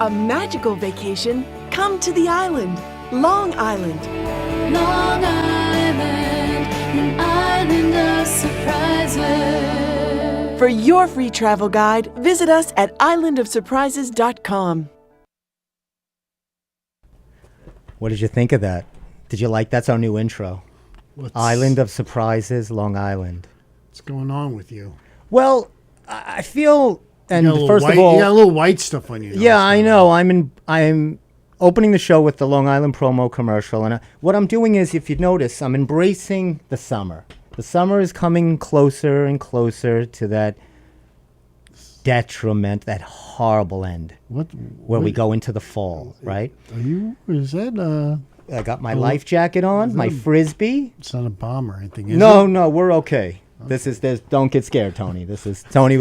a magical vacation, come to the island, Long Island. Long Island, an island of surprises. For your free travel guide, visit us at islandofsurprises.com. What did you think of that? Did you like that's our new intro? Island of Surprises, Long Island. What's going on with you? Well, I feel, and first white, of all, you got a little white stuff on you. Yeah, I know. I'm opening the show with the Long Island promo commercial, and what I'm doing is, if you notice, I'm embracing the summer. The summer is coming closer and closer to that detriment, that horrible end. Where we go into the fall, right? Is that I got my life jacket on, my frisbee. It's not a bomb or anything, is it? No, we're okay. Don't get scared, Tony. Tony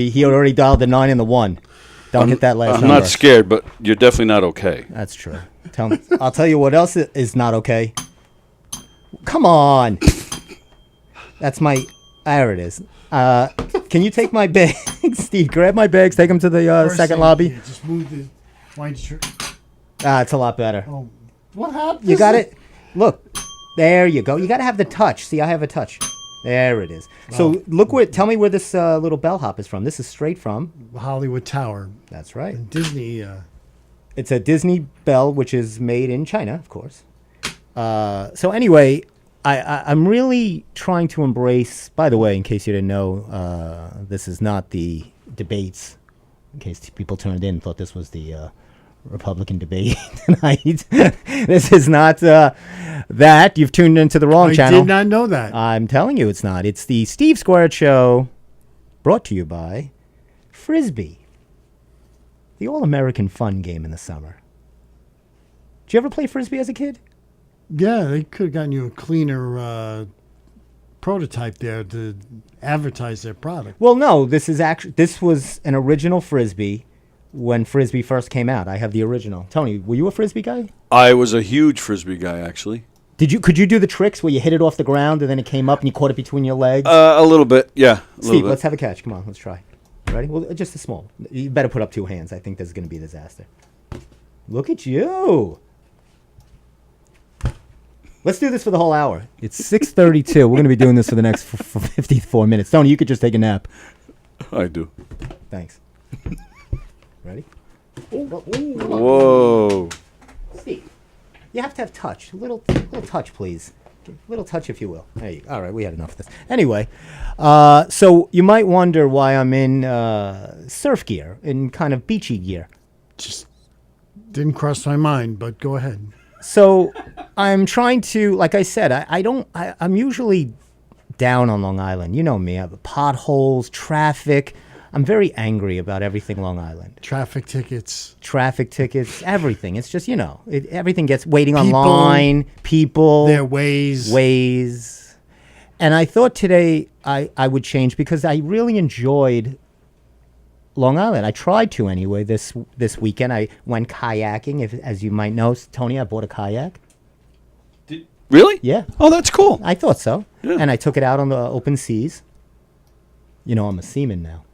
he already dialed the 9 and the 1. Don't hit that last number. I'm not scared, but you're definitely not okay. That's true. I'll tell you what else is not okay. Come on. There it is. Can you take my bags, Steve? Grab my bags, take them to the second lobby. Yeah, just move the white shirt. It's a lot better. Oh, what happened? You got it? Look, there you go. You got to have the touch. See, I have a touch. There it is. So tell me where this little bellhop is from. This is straight from Hollywood Tower. That's right. And Disney. It's a Disney bell, which is made in China, of course. So anyway, I'm really trying to embrace, by the way, in case you didn't know, this is not the debates, in case people turned in and thought this was the Republican debate tonight. This is not that. You've tuned into the wrong channel. I did not know that. I'm telling you it's not. It's the Steve Squared Show, brought to you by Frisbee, the all-American fun game in the summer. Did you ever play Frisbee as a kid? Yeah, they could have gotten you a cleaner prototype there to advertise their product. Well, no, this was an original Frisbee when Frisbee first came out. I have the original. Tony, were you a Frisbee guy? I was a huge Frisbee guy, actually. Could you do the tricks where you hit it off the ground and then it came up and you caught it between your legs? A little bit, yeah. Steve, let's have a catch. Come on, let's try. Ready? Well, just a small. You better put up 2 hands. I think this is going to be a disaster. Look at you. Let's do this for the whole hour. It's 6:32. We're going to be doing this for the next 54 minutes. Tony, you could just take a nap. I do. Thanks. Ready? Whoa. Steve, you have to have touch. A little touch, please. A little touch, if you will. There you go. All right, we had enough of this. Anyway, so you might wonder why I'm in surf gear, in kind of beachy gear. Just didn't cross my mind, but go ahead. So I'm trying to, like I said, I'm usually down on Long Island. You know me. I have potholes, traffic. I'm very angry about everything Long Island. Traffic tickets, everything. It's just, everything gets waiting online, people. Their ways. And I thought today I would change because I really enjoyed Long Island. I tried to anyway this weekend. I went kayaking. As you might know, Tony, I bought a kayak. Really? Yeah. Oh, that's cool. I thought so. Yeah. And I took it out on the open seas. I'm a seaman now.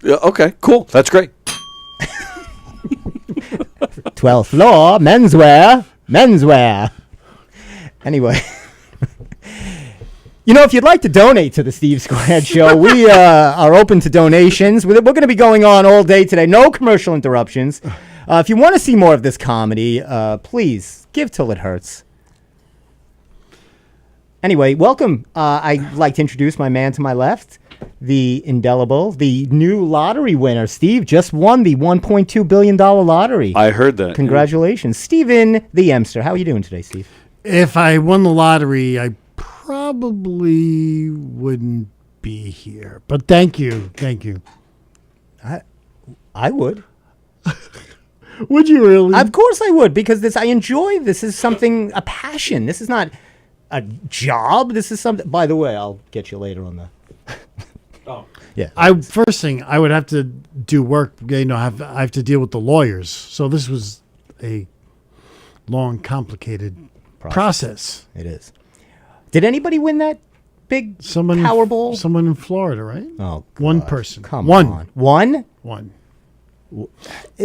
Yeah, okay, cool. That's great. 12th floor, menswear. Anyway. If you'd like to donate to the Steve Squared Show, we are open to donations. We're going to be going on all day today. No commercial interruptions. If you want to see more of this comedy, please give till it hurts. Anyway, welcome. I'd like to introduce my man to my left, the indelible, the new lottery winner. Steve just won the $1.2 billion lottery. I heard that. Congratulations. Yeah. Steven the Emster. How are you doing today, Steve? If I won the lottery, I probably wouldn't be here. But thank you. I would. Would you really? Of course I would, because I enjoy this. Is something, a passion. This is not a job. This is something. By the way, I'll get you later on the. Oh. Yeah. First thing, I would have to do work. I have to deal with the lawyers. So this was a long, complicated process. It is. Did anybody win that big Powerball? Powerball? Someone in Florida, right? Oh, One gosh, person. Come One. on. One? One.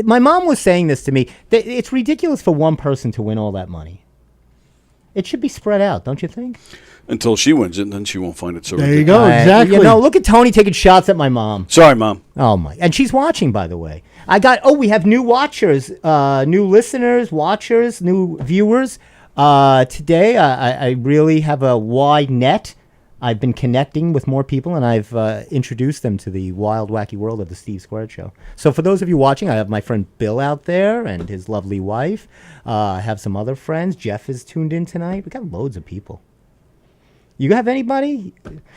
My mom was saying this to me. It's ridiculous for one person to win all that money. It should be spread out, don't you think? Until she wins it, and then she won't find it so There you ridiculous. go. Exactly. You know, look at Tony taking shots at my mom. Sorry, Mom. Oh my! And she's watching, by the way. We have new watchers, new listeners, watchers, new viewers. Today, I really have a wide net. I've been connecting with more people, and I've introduced them to the wild, wacky world of the Steve Squared Show. So for those of you watching, I have my friend Bill out there and his lovely wife. I have some other friends. Jeff is tuned in tonight. We got loads of people. You have anybody?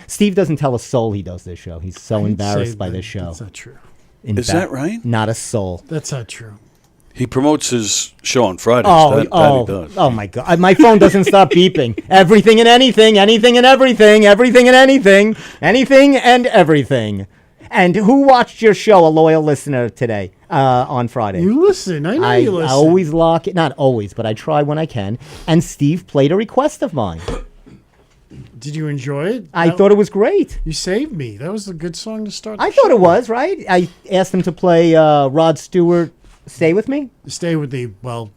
Steve doesn't tell a soul he does this show. He's so embarrassed by this show. That's not true. Is that right? Not a soul. That's not true. He promotes his show on Fridays. That he does. Oh my God! My phone doesn't stop beeping. Everything and anything, anything and everything, everything and anything, anything and everything. And who watched your show? A loyal listener today on Friday. You listen. I know you listen. I always lock it. Not always, but I try when I can. And Steve played a request of mine. Did you enjoy it? I thought it was great. You saved me. That was a good song to start. I thought it was, right? I asked him to play Rod Stewart, Stay With Me. Stay with the, well,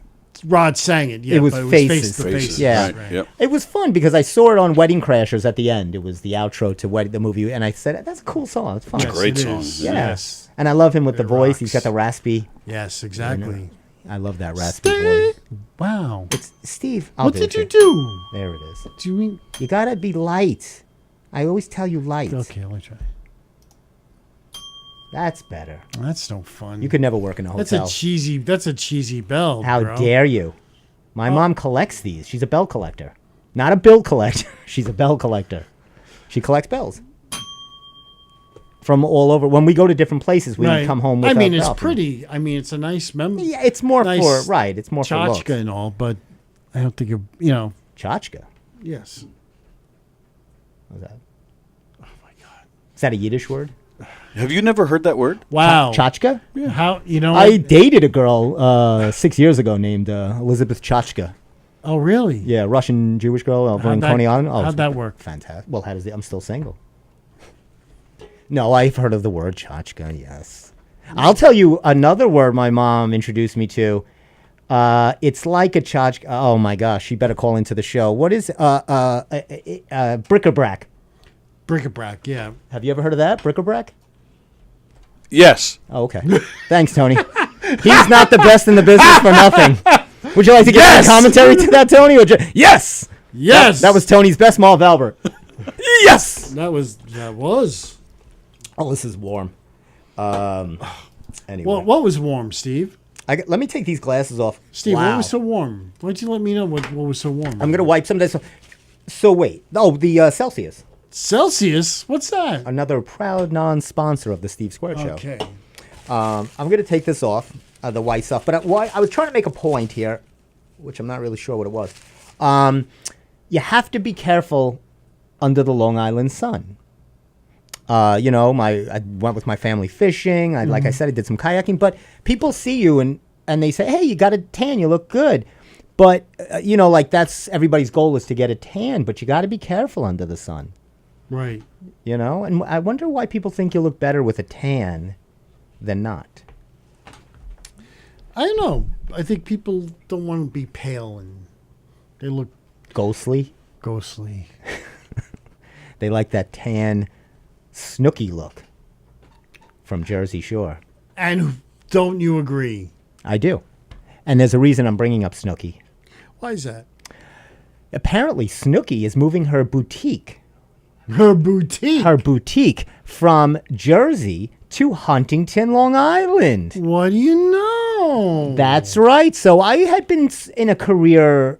Rod sang it. Yeah, It was but Faces. Face to Faces, Face. Yeah. Right. Yep. It was fun because I saw it on Wedding Crashers at the end. It was the outro to the movie, and I said, that's a cool song. It's fun. Yes, Great it song. is. Yeah. Yes. And I love him with the It voice. He's got rocks. the raspy. Yes, exactly. I love that raspy Stay- voice. Wow. It's Steve. I'll What do did it. you do? There it is. Do you mean? You gotta be light. I always tell you light. Okay, let me try. That's better. That's no fun. You could never work in a hotel. That's a cheesy bell. How bro. dare you? My mom collects these. She's a bell collector. Not a bill collector. She's a bell collector. She collects bells. From all over. When we go to different places, we Right. come home with I mean, a it's bell. pretty. I mean, it's a nice memory. Yeah, it's more Nice for, right, it's more for looks. Tchotchke and all, but I don't think you're. Tchotchke? Yes. What's that? Oh my God. Is that a Yiddish word? Have you never heard that word? Wow. Tchotchke? How you know? I dated a girl 6 years ago named Elizabeth Tchotchke. Oh really? Yeah, Russian Jewish girl over How'd in that- Coney Island. Oh, how'd it's that work? Fantastic. Well, I'm still single. No, I've heard of the word tchotchke, yes. I'll tell you another word my mom introduced me to. It's like a tchotchke. Oh my gosh, you better call into the show. What is bric-a-brac? Bric-a-brac. Yeah. Have you ever heard of that? Bric-a-brac? Yes. Oh, okay. Thanks, Tony. He's not the best in the business for nothing. Would you like to give Yes! some commentary to that, Tony? Yes! Yes. That was Tony's best Marv Albert. Yes! That was. Oh, this is warm. Anyway. Well, what was warm, Steve? Let me take these glasses off. Steve, Wow. what was so warm? Why don't you let me know what was so warm? I'm going to wipe some of this. So wait. Oh, the Celsius. Celsius? What's that? Another proud non-sponsor of the Steve Square Show. Okay. I'm going to take this off, the white stuff. But I was trying to make a point here, which I'm not really sure what it was. You have to be careful under the Long Island sun. I went with my family fishing. Like I said, I did some kayaking. But people see you and they say, hey, you got a tan. You look good. But, that's everybody's goal is to get a tan. But you got to be careful under the sun. Right. And I wonder why people think you look better with a tan than not. I don't know. I think people don't want to be pale and they look Ghostly. ghostly. They like that tan Snooki look from Jersey Shore. And don't you agree? I do. And there's a reason I'm bringing up Snooki. Why is that? Apparently, Snooki is moving her boutique Her boutique. from Jersey to Huntington, Long Island. What do you know? That's right. So I had been in a career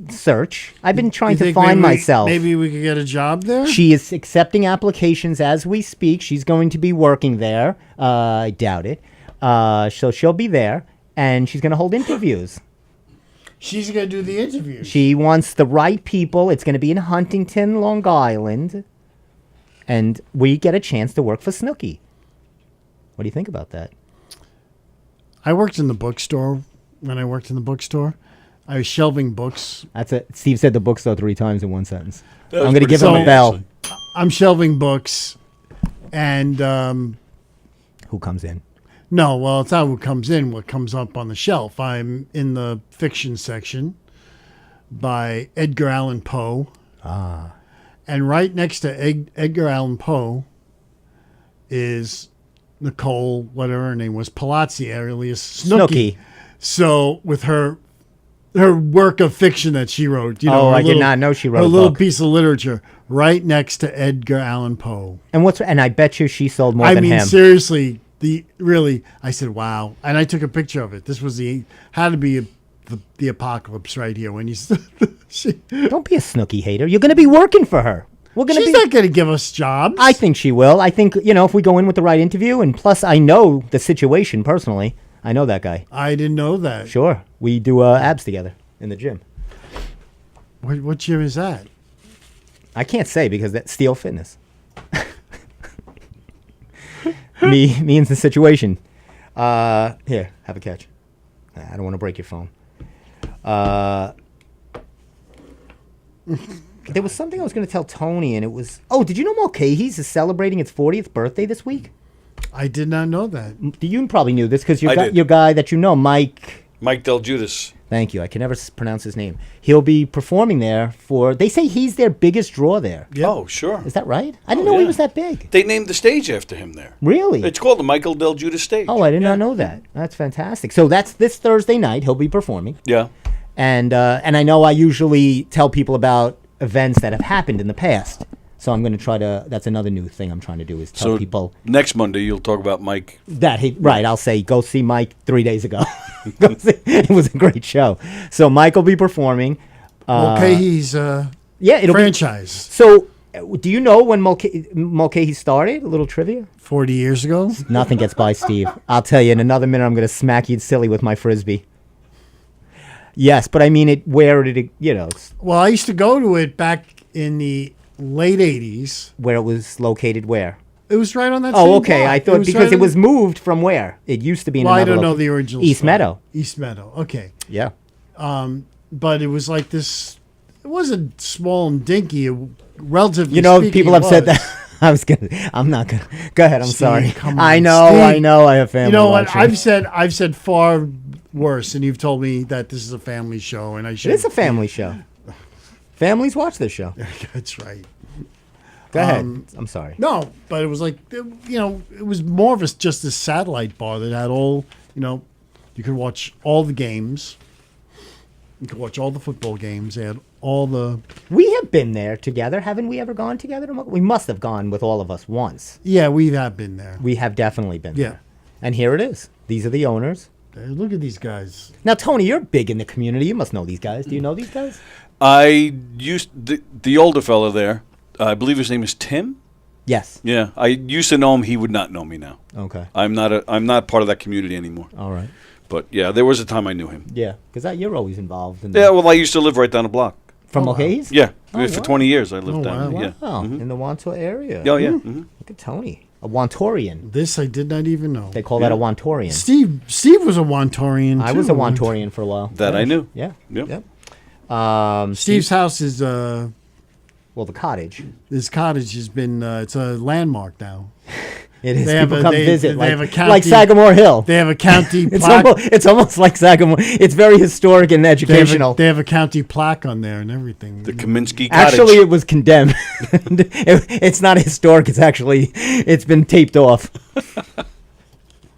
search. I've been trying You to think find maybe myself. Maybe we could get a job there? She is accepting applications as we speak. She's going to be working there. I doubt it. So she'll be there, and she's going to hold interviews. She's going to do the interviews. She wants the right people. It's going to be in Huntington, Long Island. And we get a chance to work for Snooki. What do you think about that? I worked in the bookstore when I worked in the bookstore. I was shelving books. That's it. Steve said the bookstore 3 times in one sentence. That was I'm going to pretty give him a funny, bell. actually. I'm shelving books, and Who comes in? no, well, it's not what comes in. What comes up on the shelf. I'm in the fiction section by Edgar Allan Poe. And right next to Edgar Allan Poe is Nicole, whatever her name was, Palazzi, alias Snooki. So with her work of fiction that she wrote, I did not know she wrote her a little book. piece of literature right next to Edgar Allan Poe. And I bet you she sold more I than mean, him. seriously, I said, wow, and I took a picture of it. This was had to be the apocalypse right here when you. Don't be a Snooki hater. You're going to be working for her. She's not going to give us jobs. I think she will. I think, if we go in with the right interview, and plus I know the situation personally. I know that guy. I didn't know that. Sure. We do abs together in the gym. What gym is that? I can't say because that's Steel Fitness. me and the situation. Here, have a catch. I don't want to break your phone. There was something I was going to tell Tony, and it was... Oh, did you know Mulcahy's is celebrating its 40th birthday this week? I did not know that. You probably knew this because I did. your guy that you know, Mike... Mike Del Judas. Thank you. I can never pronounce his name. He'll be performing there for... They say he's their biggest draw there. Yep. Oh, sure. Is that right? I didn't know he yeah. was that big. They named the stage after him there. Really? It's called the Michael Del Judas stage. Oh, I did not know that. That's fantastic. So that's this Thursday night. He'll be performing. Yeah. And I know I usually tell people about events that have happened in the past. So I'm going to try to... That's another new thing I'm trying to do is tell So people... next Monday you'll talk about Mike. Right, I'll say, go see Mike 3 days ago. It was a great show. So Mike will be performing. Mulcahy's Yeah, it'll franchise. So, do you know when Mulcahy started? A little trivia? 40 years ago? Nothing gets by Steve. I'll tell you, in another minute I'm going to smack you silly with my Frisbee. Yes, but I mean, where did it, Well, I used to go to it back in the late 80s. where it was located where? It was right on that Oh, same okay. block. I thought because right it on- was moved from where? It used to be in Well, I another don't know location. the original East spot. Meadow. East Meadow. Okay. Yeah. But it was like this. It wasn't small and dinky. Relatively, speaking, People it have said was. that. I'm not gonna. Go ahead. I'm Steve, sorry. come I on, know. Steve. I know. I have family. You know what? watching. I've said far worse, and you've told me that this is a family show, and I should. It is a family show. Families watch this show. That's right. Go ahead. I'm sorry. No, but it was like it was more of just a satellite bar that had all you could watch all the games. You could watch all the football games. They had all the We have been there together. Haven't we ever gone together? We must have gone with all of us once. we have been there. We have definitely been Yeah. there. And here it is. These are the owners. Look at these guys. Now, Tony, you're big in the community. You must know these guys. Do you know these guys? I used the older fella there. I believe his name is Tim. Yes. Yeah, I used to know him. He would not know me now. Okay. I'm not part of that community anymore. All right. But yeah, there was a time I knew him. Yeah, because you're always involved in Yeah, well, I used to live right down the block. From Oh, wow. Mulcahy's? Yeah, Oh, for wow. 20 years I lived Oh, down wow. there. Yeah. Wow, in the Wantor area. Oh yeah. Mm-hmm. Look at Tony. A Wantorian. This I did not even know. They call that a Wantorian. Steve was a Wantorian. I too. was a Wantorian for a while. That I knew. Yeah. Yep. Yep. Steve's house is Well, the cottage. his cottage has been it's a landmark now. It is. They have People a- come they- visit, they have a like county- Sagamore Hill. They have a county It's plaque. almost like Sagamore. It's very historic and educational. They have a county plaque on there and everything. The Kaminsky Cottage. Actually, it was condemned. It's not historic. It's been taped off.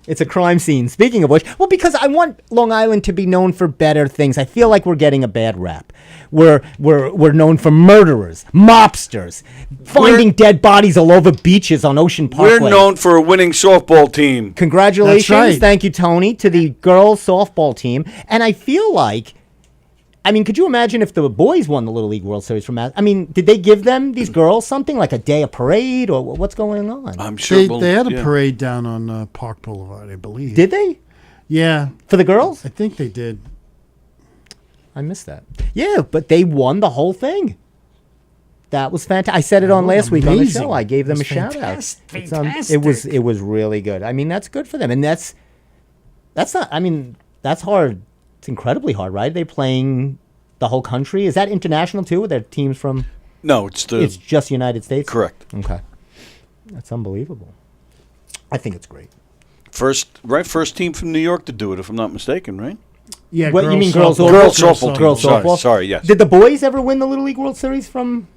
It's a crime scene. Speaking of which, well, because I want Long Island to be known for better things. I feel like we're getting a bad rap. We're known for murderers, mobsters, finding dead bodies all over beaches on Ocean Parkway. We're known for a winning softball team. Congratulations. That's right. Thank you, Tony, to the girls softball team. And I feel like, could you imagine if the boys won the Little League World Series from did they give them, these girls, something like a day of parade or what's going on? I'm sure. They had a yeah. parade down on Park Boulevard, I believe. Did they? Yeah, For the girls? I think they did. I missed that. Yeah, but they won the whole thing. That was fantastic. I said it on last week on the amazing. show. I gave them a It's shout out. fantastic. It was really good. That's good for them. And that's not, that's hard it's incredibly hard, right? They're playing the whole country. Is that international too? Are there teams from? No, it's It's just United States. correct. Okay, that's unbelievable. I think it's great. First team from New York to do it, if I'm not mistaken, right? Yeah, What, you mean girls softball. Girls softball. Girls Sorry, softball. sorry, yes. Did the boys ever win the Little League World Series from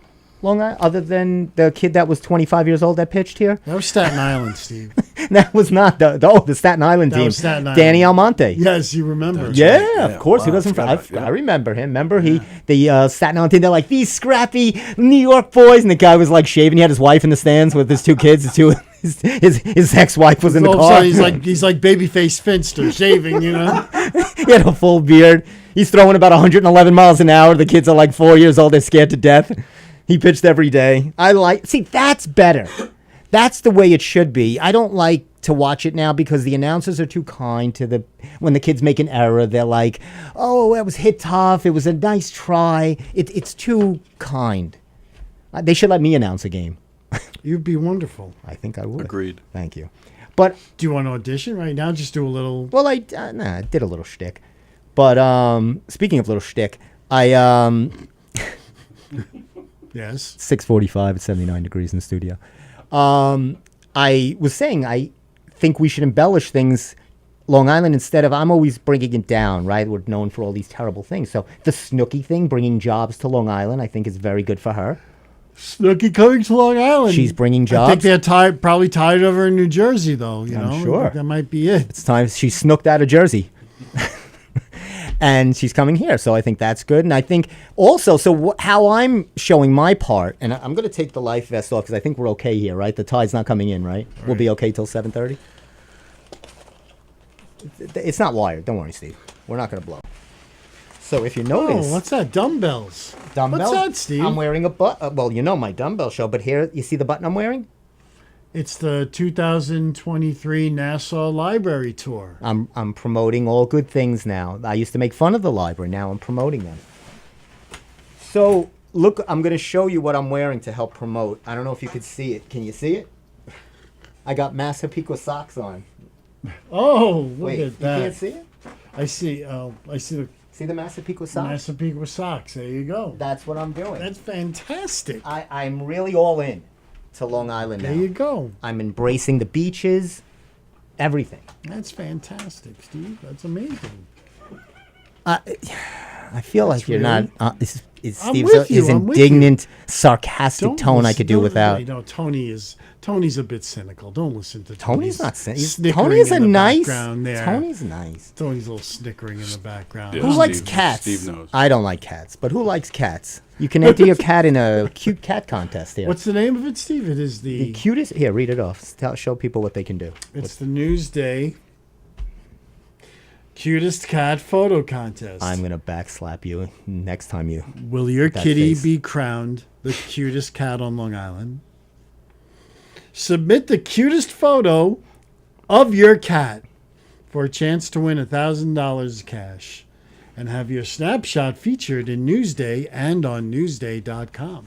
Long Island, other than the kid that was 25 years old that pitched here? That was Staten Island, Steve. That was not the Staten Island That team. was Staten Island. Danny Almonte. Yes, you remember. Yeah, Yeah, of course. He wow, wasn't. I forgot about- I remember him. Remember the Staten Island team. They're like these scrappy New York boys, and the guy was like shaving. He had his wife in the stands with his two kids. His ex-wife was in the All of a car. sudden, he's like babyface Finster shaving, you know. He had a full beard. He's throwing about 111 miles an hour. The kids are like 4 years old. They're scared to death. He pitched every day. See, that's better. That's the way it should be. I don't like to watch it now because the announcers are too kind to when the kids make an error. They're like, "Oh, that was hit tough. It was a nice try." It's too kind. They should let me announce a game. You'd be wonderful. I think I would. Agreed. Thank you. But Do you want to audition right now? Just do a little. well, I did a little shtick. But speaking of little shtick, I 6:45 at 79 degrees in the studio. I was saying I think we should embellish things Long Island instead of I'm always bringing it down, right? We're known for all these terrible things. So the Snooki thing, bringing jobs to Long Island, I think is very good for her. Snooki coming to Long Island. She's bringing I jobs. think they're probably tied over in New Jersey, though. You I'm know, sure. that might be it. It's time she snooked out of Jersey. And she's coming here, so I think that's good. And I think also, how I'm showing my part, and I'm going to take the life vest off because I think we're okay here, right? The tide's not coming in, right? We'll be okay till 7:30. It's not wired. Don't worry, Steve. We're not going to blow. So if you notice, Oh, what's that? Dumbbells. dumbbell. What's that, Steve? I'm wearing a butt. Well, you know my dumbbell show, but here you see the button I'm wearing. It's the 2023 Nassau Library Tour. I'm promoting all good things now. I used to make fun of the library. Now I'm promoting them. So look, I'm going to show you what I'm wearing to help promote. I don't know if you could see it. Can you see it? I got Massapequa socks on. Oh, look Wait, at you that. can't see it? I see. I see the See the Massapequa socks? Massapequa socks. There you go. That's what I'm doing. That's fantastic. I'm really all in to Long Island now. There you go. I'm embracing the beaches, everything. That's fantastic, Steve. That's amazing. I feel like you're really- not. Is I'm Steve's with you, his I'm with you. indignant, sarcastic tone I could do don't- without. You know, Tony's a bit cynical. Don't listen to Tony's Tony's not saying. snickering Tony's a in the nice. background there. Tony's nice. Tony's a little snickering in the background. Yeah. Who likes Steve- cats? Steve knows. I don't like cats, but who likes cats? You can enter your cat in a cute cat contest here. What's the name of it, Steve? It is the cutest? Here, read it off. Show people what they can do. It's the Newsday Cutest Cat Photo Contest. I'm gonna backslap you next time you. Will your that kitty face. be crowned the cutest cat on Long Island? Submit the cutest photo of your cat for a chance to win $1,000 cash and have your snapshot featured in Newsday and on Newsday.com.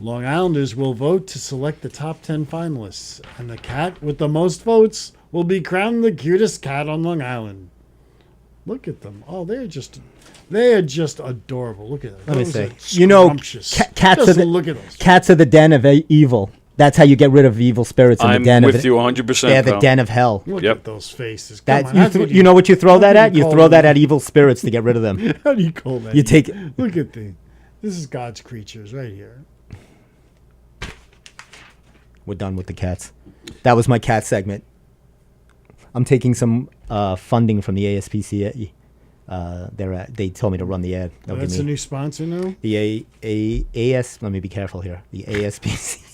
Long Islanders will vote to select the top 10 finalists, and the cat with the most votes will be crowned the cutest cat on Long Island. Look at them. Oh, they are just adorable. Look at them. Let me Those say, are you know, scrumptious. cats are Just the look at those. cats are the den of evil. That's how you get rid of evil spirits in I'm the den with of you 100%. They're the pal. den of hell. Look Yep. at those faces. Come That on, that's what you know what you throw that how at? do you You call throw that them? at evil spirits to get rid of them. How do you call that? You take Look at this is God's creatures right here. We're done with the cats. That was my cat segment. I'm taking some funding from the ASPCA. They told me to run the ad. They'll give That's me a new sponsor now. the AS. Let me be careful here. The ASPCA.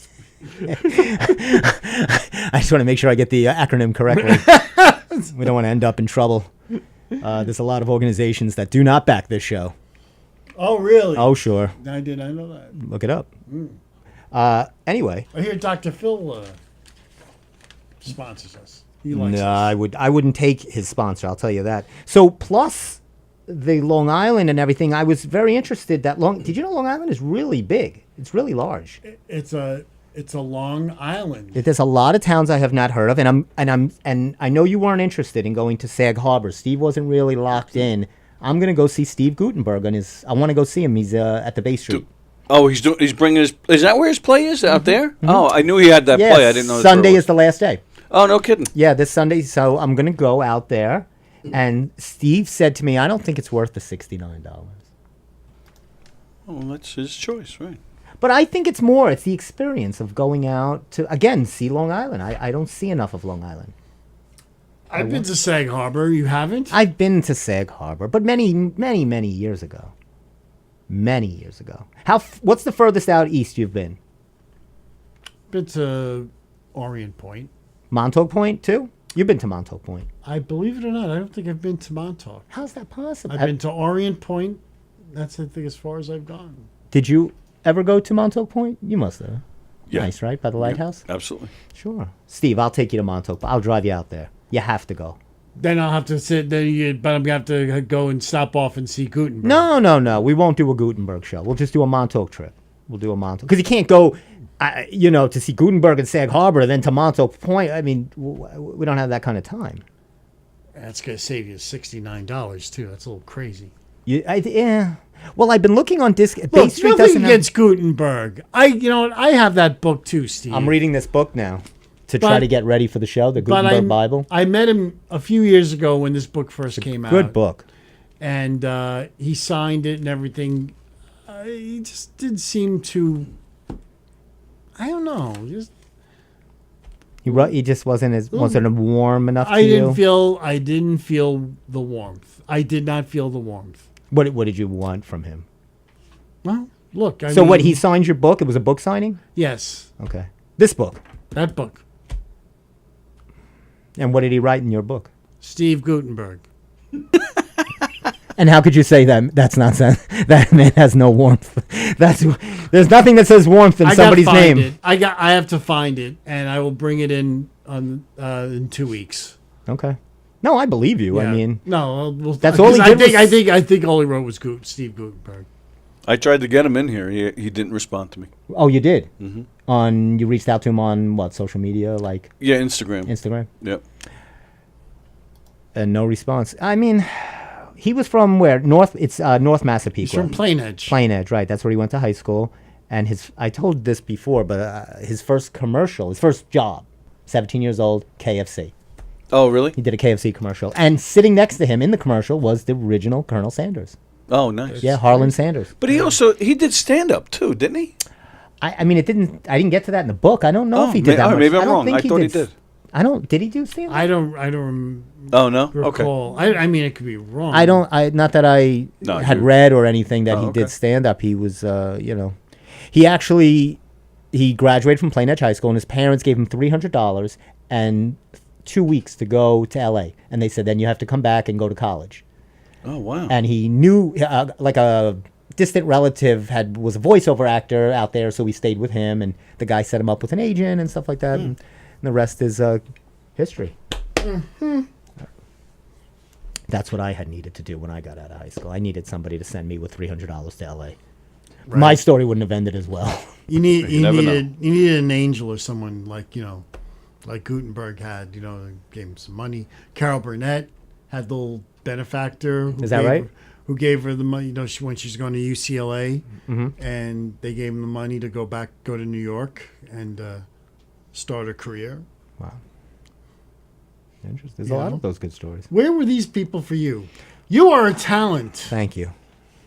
I just want to make sure I get the acronym correctly. We don't want to end up in trouble. There's a lot of organizations that do not back this show. Oh, really? Oh, sure. I know that. Look it up. Anyway, I hear Dr. Phil sponsors us. He likes no, us. I wouldn't take his sponsor. I'll tell you that. So plus the Long Island and everything, I was very interested. Did you know Long Island is really big? It's really large. It's a It's a Long Island. There's a lot of towns I have not heard of, and I know you weren't interested in going to Sag Harbor. Steve wasn't really locked in. I'm gonna go see Steve Gutenberg on his. I want to go see him. He's at the Bay Street. Oh, he's bringing his. Is that where his play is out there? Mm-hmm. Oh, I knew he had that play. I didn't know. Sunday is the last day. Oh, no kidding. Yeah, this Sunday. So I'm gonna go out there, and Steve said to me, "I don't think it's worth the $69." Oh, that's his choice, right? But I think it's more. It's the experience of going out to again see Long Island. I don't see enough of Long Island. I've been to Sag Harbor. You haven't? I've been to Sag Harbor, but many years ago. Many years ago. What's the furthest out east you've been? Been to Orient Point. Montauk Point too? You've been to Montauk Point. I believe it or not, I don't think I've been to Montauk. How's that possible? I've been to Orient Point. That's I think as far as I've gone. Did you ever go to Montauk Point? You must have. Yeah. Nice, right? By the lighthouse? Absolutely. Sure. Steve, I'll take you to Montauk. I'll drive you out there. You have to go. Then I'll have to sit there, but I'm going to have to go and stop off and see Gutenberg. No. We won't do a Gutenberg show. We'll just do a Montauk trip. We'll do a Montauk. Because you can't go, to see Gutenberg and Sag Harbor, then to Montauk Point. I mean, we don't have that kind of time. That's going to save you $69, too. That's a little crazy. Yeah. Well, I've been looking on disc. Bay Look, Street nothing doesn't have. against Gutenberg. You know what? I have that book, too, Steve. I'm reading this book now to try to get ready for the show, the Gutenberg Bible. I met him a few years ago when this book first came out. Good book. And he signed it and everything. He just did seem to, I don't know, just He just wasn't warm enough to I you. didn't feel the warmth. I did not feel the warmth. What did you want from him? Well, look. What, he signed your book? It was a book signing? Yes. Okay. This book. That book. And what did he write in your book? Steve Gutenberg. And how could you say that? That's nonsense. That man has no warmth. There's nothing that says warmth in somebody's name. I have to find it, and I will bring it in in 2 weeks. Okay. No, I believe you. Yeah. I mean, no, that's all he did. I think all he wrote was Steve Gutenberg. I tried to get him in here. He didn't respond to me. Oh, you did? Mm-hmm. You reached out to him on what, social media? Yeah, Instagram. Yep. And no response. I mean, he was from where? North Massapequa. He's from Plain Edge. Plain Edge, right. That's where he went to high school. And I told this before, but his first job, 17 years old, KFC. Oh, really? He did a KFC commercial. And sitting next to him in the commercial was the original Colonel Sanders. Oh, nice. Yeah, Harlan Sanders. But he did stand-up, too, didn't he? I mean, I didn't get to that in the book. I don't know if he did that much. Maybe I'm wrong. I thought he did. Did he do stand-up? I don't Oh, no? recall. Okay. I mean, it could be wrong. Not that I had read or anything that he did stand-up. He was, he graduated from Plain Edge High School, and his parents gave him $300 and 2 weeks to go to L.A. And they said, then you have to come back and go to college. Oh, wow. And he knew, like a distant relative was a voiceover actor out there, so he stayed with him, and the guy set him up with an agent and stuff like that. And the rest is history. Mm-hmm. That's what I had needed to do when I got out of high school. I needed somebody to send me with $300 to L.A. Right. My story wouldn't have ended as well. You needed an angel or someone like Gutenberg had. Gave him some money. Carol Burnett had the little benefactor. Is that right? Who gave her the money? When she's going to UCLA, and they gave him the money to go to New York and start a career. Wow. Interesting. There's a lot of those good stories. Where were these people for you? You are a talent. Thank you.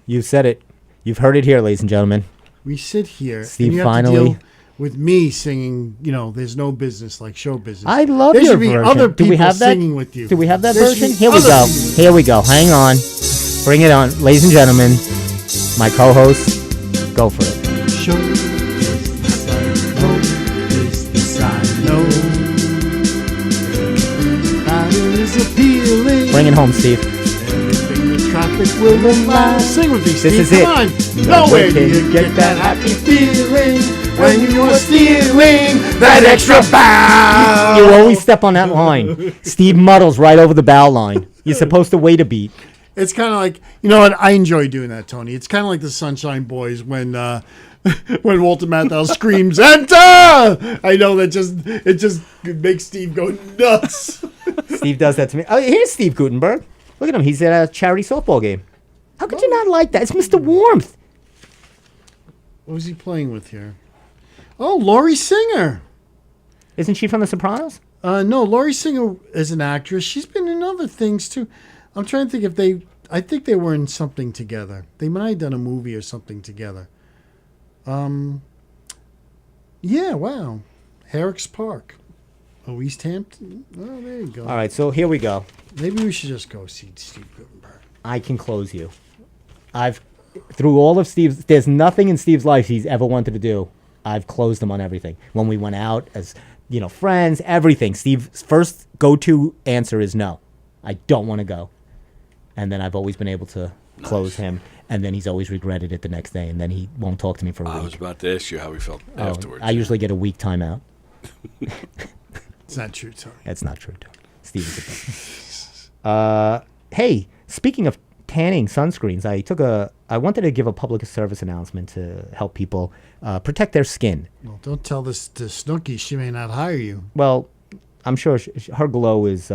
You said it. You've heard it here, ladies and gentlemen. We sit here. Steve and you finally. have to deal with me singing, there's no business like show business. I love there your should be version. other Do people we have that? singing with you. Do we have that There version? should be Here we other go. people. Here we go. Hang on. Bring it on. Ladies and gentlemen, my co-host, go for it. Show business I know, business I know. That is appealing. Bring it home, Steve. Everything the traffic will allow. Sing with me, Steve. This is Come it. on. Nowhere do you get that happy feeling when you are stealing that extra bow. You always step on that line. Steve muddles right over the bow line. You're supposed to wait a beat. It's kind of like, you know what? I enjoy doing that, Tony. It's kind of like the Sunshine Boys when when Walter Matthau screams, "Enter!" I know that it just makes Steve go nuts. Steve does that to me. Oh, here's Steve Gutenberg. Look at him. He's at a charity softball game. How could you not like that? It's Mr. Warmth. What was he playing with here? Oh, Laurie Singer. Isn't she from The Sopranos? No, Laurie Singer is an actress. She's been in other things too. I'm trying to think if they. I think they were in something together. They might have done a movie or something together. Yeah, wow. Herrick's Park. Oh, East Hampton? Oh, there you go. All right, so here we go. Maybe we should just go see Steve Gutenberg. I can close you. Through all of Steve's, there's nothing in Steve's life he's ever wanted to do. I've closed him on everything. When we went out as, friends, everything. Steve's first go-to answer is no. I don't want to go. And then I've always been able to close him. And then he's always regretted it the next day. And then he won't talk to me for a week. I was about to ask you how he felt afterwards. I usually get a week timeout. It's not true, Tony. That's not true, Tony. Steve is the best. Hey, speaking of tanning sunscreens, I wanted to give a public service announcement to help people protect their skin. Well, don't tell this to Snooki. She may not hire you. Well, I'm sure her glow is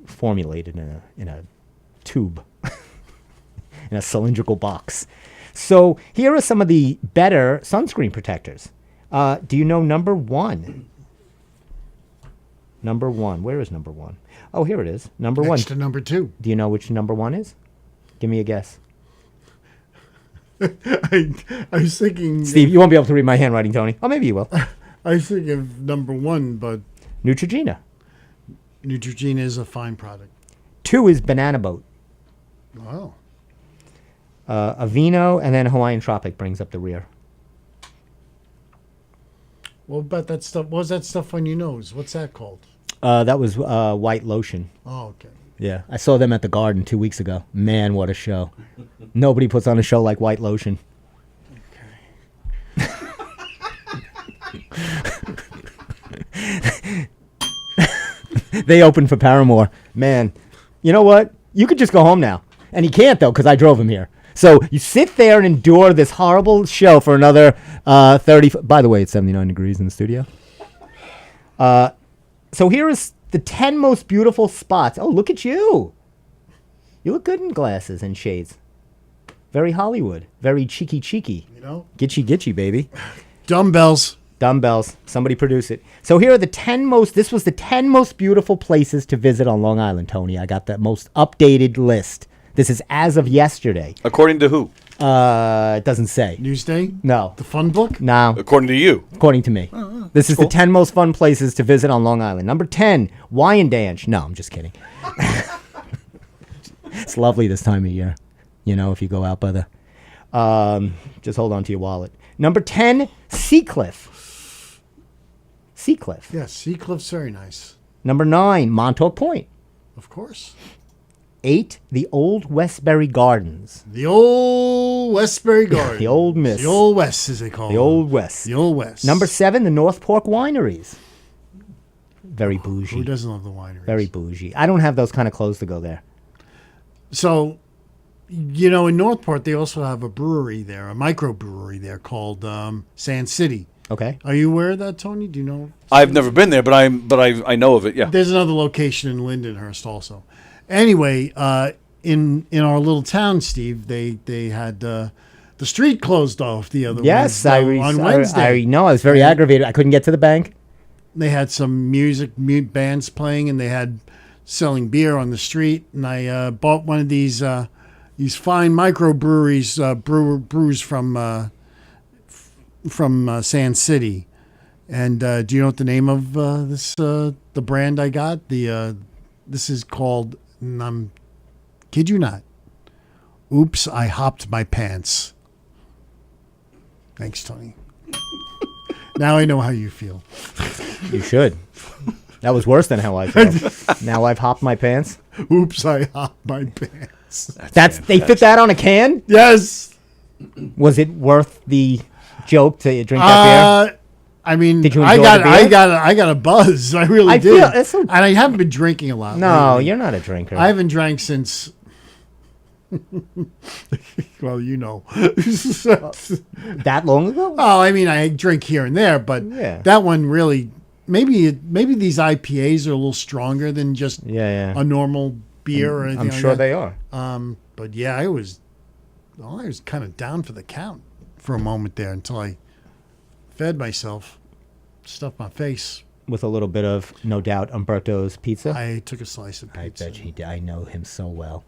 formulated in a tube, in a cylindrical box. So here are some of the better sunscreen protectors. Do you know number one? Number one. Where is number one? Oh, here it is. Number one. Next to number two. Do you know which number one is? Give me a guess. I was thinking... Steve, you won't be able to read my handwriting, Tony. Oh, maybe you will. I was thinking of number one, but... Neutrogena. Neutrogena is a fine product. 2 is Banana Boat. Wow. Aveeno, and then Hawaiian Tropic brings up the rear. What about that stuff? What was that stuff on your nose? What's that called? That was White Lotion. Oh, okay. Yeah, I saw them at the Garden 2 weeks ago. Man, what a show. Nobody puts on a show like White Lotion. Okay. They opened for Paramore. Man, you know what? You could just go home now. And he can't, though, because I drove him here. So you sit there and endure this horrible show for another 30... By the way, it's 79 degrees in the studio. So here is the 10 most beautiful spots. Oh, look at you. You look good in glasses and shades. Very Hollywood. Very cheeky. You know? Gitchy, baby. Dumbbells. Dumbbells. Somebody produce it. So here are the 10 most... This was the 10 most beautiful places to visit on Long Island, Tony. I got the most updated list. This is as of yesterday. According to who? It doesn't say. Newsday? No. The fun book? No. According to you. According to me. This is the 10 most fun places to visit on Long Island. Number 10, Wyandanch. No, I'm just kidding. It's lovely this time of year. If you go out by the... just hold on to your wallet. Number 10, Seacliff. Seacliff. Yes, Seacliff's very nice. Number 9, Montauk Point. Of course. 8, the Old Westbury Gardens. The old Westbury Garden. The Old Miss. The Old West, as they call it. The Old West. The Old West. Number 7, the North Fork Wineries. Very bougie. Who doesn't love the wineries? Very bougie. I don't have those kind of clothes to go there. So, in Northport, they also have a brewery there, a microbrewery there called Sand City. Okay. Are you aware of that, Tony? Do you know? I've never been there, but I know of it. Yeah. There's another location in Lindenhurst also. Anyway, in our little town, Steve, they had the street closed off the other Wednesday. On Wednesday. I know. I was very aggravated. I couldn't get to the bank. They had some bands playing, and they had selling beer on the street. And I bought one of these fine microbreweries, brews from Sand City. And do you know what the name of this the brand I got? This is called. Kid you not. Oops, I hopped my pants. Thanks, Tony. Now I know how you feel. You should. That was worse than how I felt. Now I've hopped my pants. Oops, I hopped my pants. They fit that on a can? Yes. Was it worth the joke to drink that beer? I mean, did you I enjoy the beer? I got a buzz. I really did. And I haven't been drinking a lot. No, lately. You're not a drinker. I haven't drank since Well, you know. That long ago? Oh, I mean, I drink here and there, but Yeah. that one really, maybe these IPAs are a little stronger than just Yeah. a normal beer or anything I'm like sure that. they are. But yeah, I was kind of down for the count for a moment there until I fed myself, stuffed my face. With a little bit of, no doubt, Umberto's pizza. I took a slice of I pizza. bet he did. I know him so well.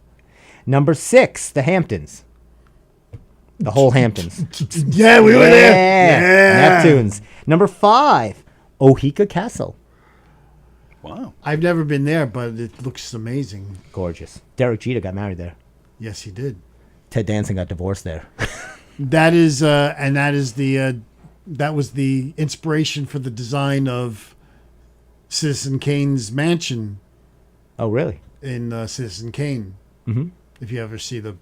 Number 6, the Hamptons. The whole Hamptons. Yeah, we were there. Yeah. Neptunes. Number 5, Ohika Castle. Wow. I've never been there, but it looks amazing. Gorgeous. Derek Jeter got married there. Yes, he did. Ted Danson got divorced there. That is that was the inspiration for the design of Citizen Kane's mansion Oh, really? in Citizen Kane. Mm-hmm. If you ever see the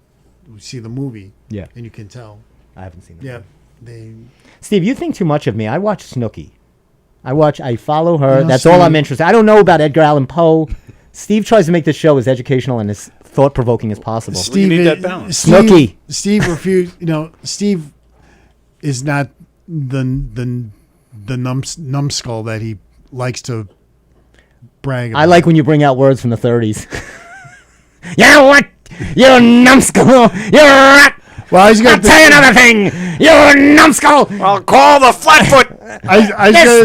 movie, Yeah. and you can tell. I haven't seen that. Yeah, they. Steve, you think too much of me. I watch Snooki. I follow her. No, That's all I'm Steve. interested. I don't know about Edgar Allan Poe. Steve tries to make this show as educational and as thought-provoking as possible. You need that balance. Snooki. Steve refused. Steve is not the numbskull that he likes to brag about. I like when you bring out words from the 30s. You know what? You numbskull! You're rat! Well, I was I'll going to tell you another thing! You numbskull! I'll call the Flatfoot.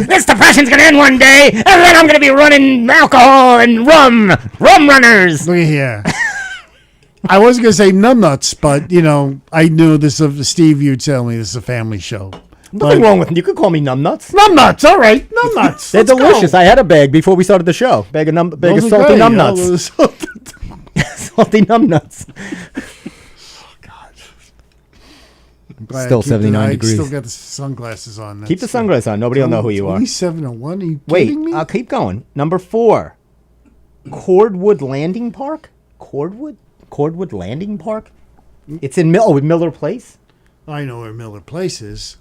This depression's gonna end one day, and then I'm gonna be running alcohol and rum runners. Look at here. I wasn't going to say numbnuts, but I knew this of Steve. You'd tell me this is a family show. Nothing wrong with them. You could call me numbnuts. Numbnuts, all right, numbnuts. They're Let's go. delicious. I had a bag before we started the show. Bag of Those are salty great. numbnuts. Salty numbnuts. I'm glad Still I keep 79 I degrees. still got the sunglasses on. Keep the sunglasses on. Nobody will know who you are. Only 701. Are you Wait, kidding me? I'll keep going. Number 4, Cordwood Landing Park. Cordwood Landing Park. It's in Miller Place. I know where Miller Place is.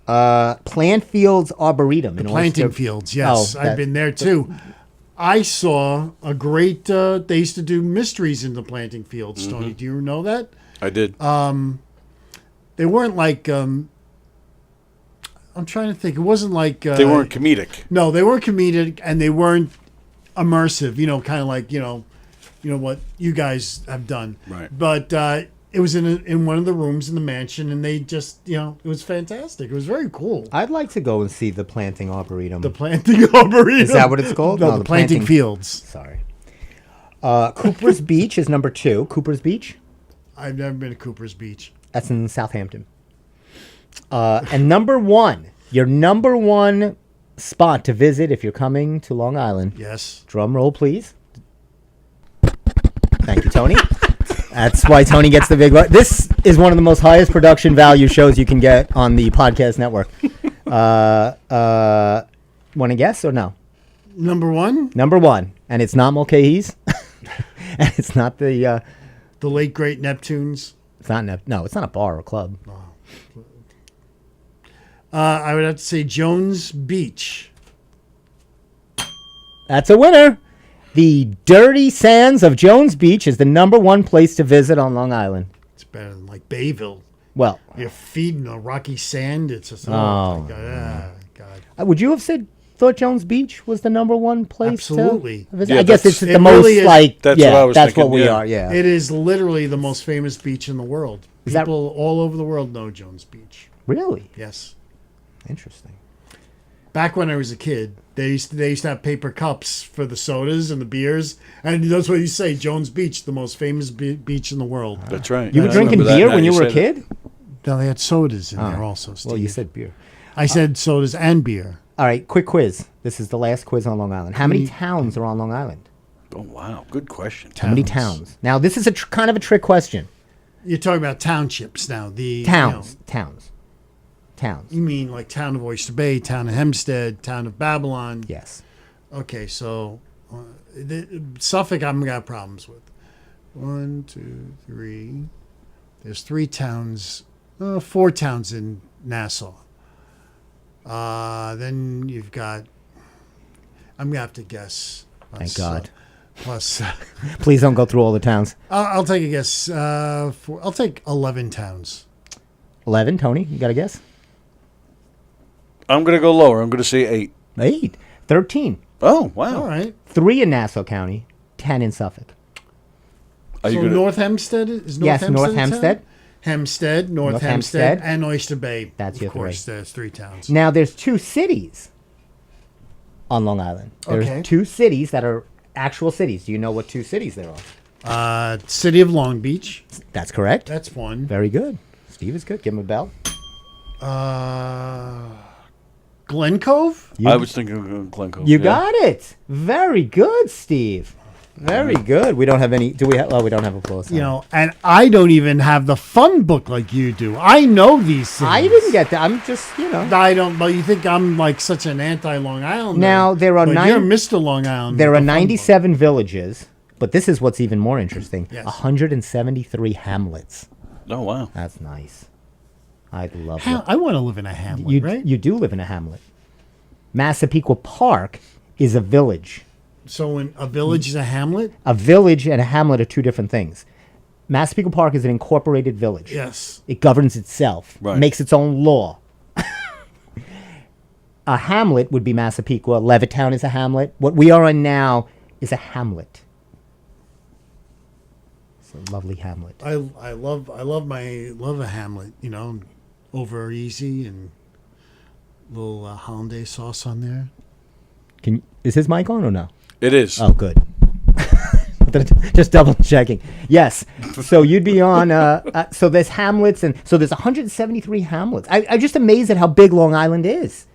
Plant Fields Arboretum. in Planting Oyster- fields. Yes, Oh, I've that- been there too. I saw a great. They used to do mysteries in the planting fields. Tony, do you know that? I did. They weren't like. I'm trying to think. It wasn't like. They weren't comedic. No, they weren't comedic, and they weren't immersive. Kind of like what you guys have done. Right. But it was in one of the rooms in the mansion, and they just it was fantastic. It was very cool. I'd like to go and see the Planting Arboretum. The planting arboretum. Is that what it's called? No, No, the the planting planting- fields. Sorry. Cooper's Beach is number 2. Cooper's Beach. I've never been to Cooper's Beach. That's in Southampton. And number 1, your number 1 spot to visit if you're coming to Long Island. Yes. Drum roll, please. Thank you, Tony. That's why Tony gets the big one. This is one of the most highest production value shows you can get on the podcast network. Want to guess or no? Number 1, Number 1, and it's not Mulcahy's, and it's not the. the late great Neptunes. It's not. No, it's not a bar or club. I would have to say Jones Beach. That's a winner. The Dirty Sands of Jones Beach is the number 1 place to visit on Long Island. It's better than like Bayville. Well, Your feet in the rocky sand. It's just Oh, my God. God. would you have thought Jones Beach was the number 1 place? Absolutely. To visit? Yeah, I guess it's that's- the it most really is. like. That's yeah, what I was that's thinking, what we yeah. are. Yeah. It is literally the most famous beach in the world. Is that- People all over the world know Jones Beach. Really Yes. interesting. Back when I was a kid, they used to have paper cups for the sodas and the beers, and that's what you say. Jones Beach, the most famous beach in the world. That's right. You I were drinking remember that beer now when you were a say that. kid? Now they had sodas in there also. Steve. Well, you said beer. I said sodas and beer. All right, quick quiz. This is the last quiz on Long Island. How many towns are on Long Island? Oh, wow. Good question. How many towns? Now, this is a kind of a trick question. You're talking about townships now. The Towns. You mean like town of Oyster Bay, town of Hempstead, town of Babylon? Yes. Okay, so Suffolk, I'm gonna have problems with. 1, 2, 3. There's 3 towns, 4 towns in Nassau. Then you've got. I'm gonna have to guess. Thank God. plus. Please don't go through all the towns. I'll take a guess. I'll take 11 towns. 11, Tony, you got a guess? I'm going to go lower. I'm going to say 8. 8. 13. Oh, wow. All right. 3 in Nassau County, 10 in Suffolk. Are you So gonna, North Hempstead is North Yes, Hempstead. North a town? Hempstead. Hempstead, North North Hempstead, Hempstead. and Oyster Bay. That's your of course. three. There's 3 towns. Now, there's 2 cities on Long Island. There's Okay. 2 cities that are actual cities. Do you know what 2 cities there are? City of Long Beach. That's correct. That's one. Very good. Steve is good. Give him a bell. Glen Cove. You, I was thinking of Glen Cove. you yeah. got it. Very good, Steve. Very good. We don't have any. Do we have? Oh, we don't have applause. You know, and I don't even have the fun book like you do. I know these things. I didn't get that. I'm just, I don't. But you think I'm like such an anti-Long Island? Now, there are but nine- You're Mr. Long Island. There with are the fun book. 97 villages, but this is what's even more interesting. Yes. 173 hamlets. Oh, wow. That's nice. I love I want to live in a hamlet, You, right? you do live in a hamlet. Massapequa Park is a village. So when a village is a hamlet, A village and a hamlet are 2 different things. Massapequa Park is an incorporated village. yes. It governs itself, Right. makes its own law. A hamlet would be Massapequa. Levittown is a hamlet. What we are in now is a hamlet. It's a lovely hamlet. I love a hamlet. You know, over easy and little hollandaise sauce on there. Is his mic on or no? It is. Oh, good. Just double checking. Yes. So you'd be on. So there's hamlets, and so there's 173 hamlets. I'm just amazed at how big Long Island is.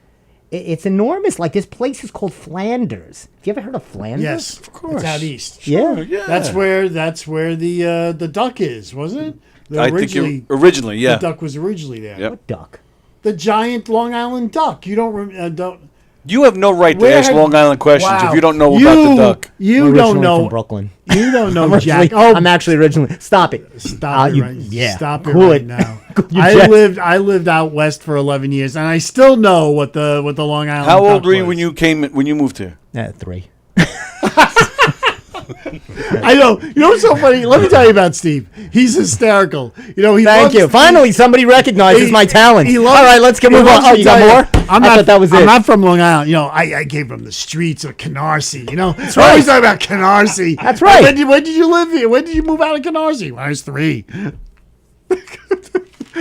It's enormous. Like this place is called Flanders. Have you ever heard of Flanders? Yes, of course. It's out east. Yeah. Yeah. That's where the duck is, wasn't it? I think originally, yeah. the duck was originally there. Yep. What duck? The giant Long Island duck. You don't. You have no right to Where ask have- Long Island questions Wow. if you don't know about the duck. You I'm don't originally know from Brooklyn. You don't know I'm Jack. I'm actually originally. Stop it. Stop it you- right. Yeah. Stop it Cool right it. now. You I just- lived out west for 11 years, and I still know what the Long Island. How old duck were you was. when you moved here? 3. I know. You know what's so funny? Let me tell you about Steve. He's hysterical. You know, he Thank loves- you. Finally, somebody recognizes he- my talent. he loves- All right, let's get he move on. loves Oh, to you got tell more? I'm I not, thought that was I'm it. not from Long Island. You know, I came from the streets of Canarsie. You know, that's always talk about Canarsie. That's right. When did you live here? When did you move out of Canarsie? When I was 3.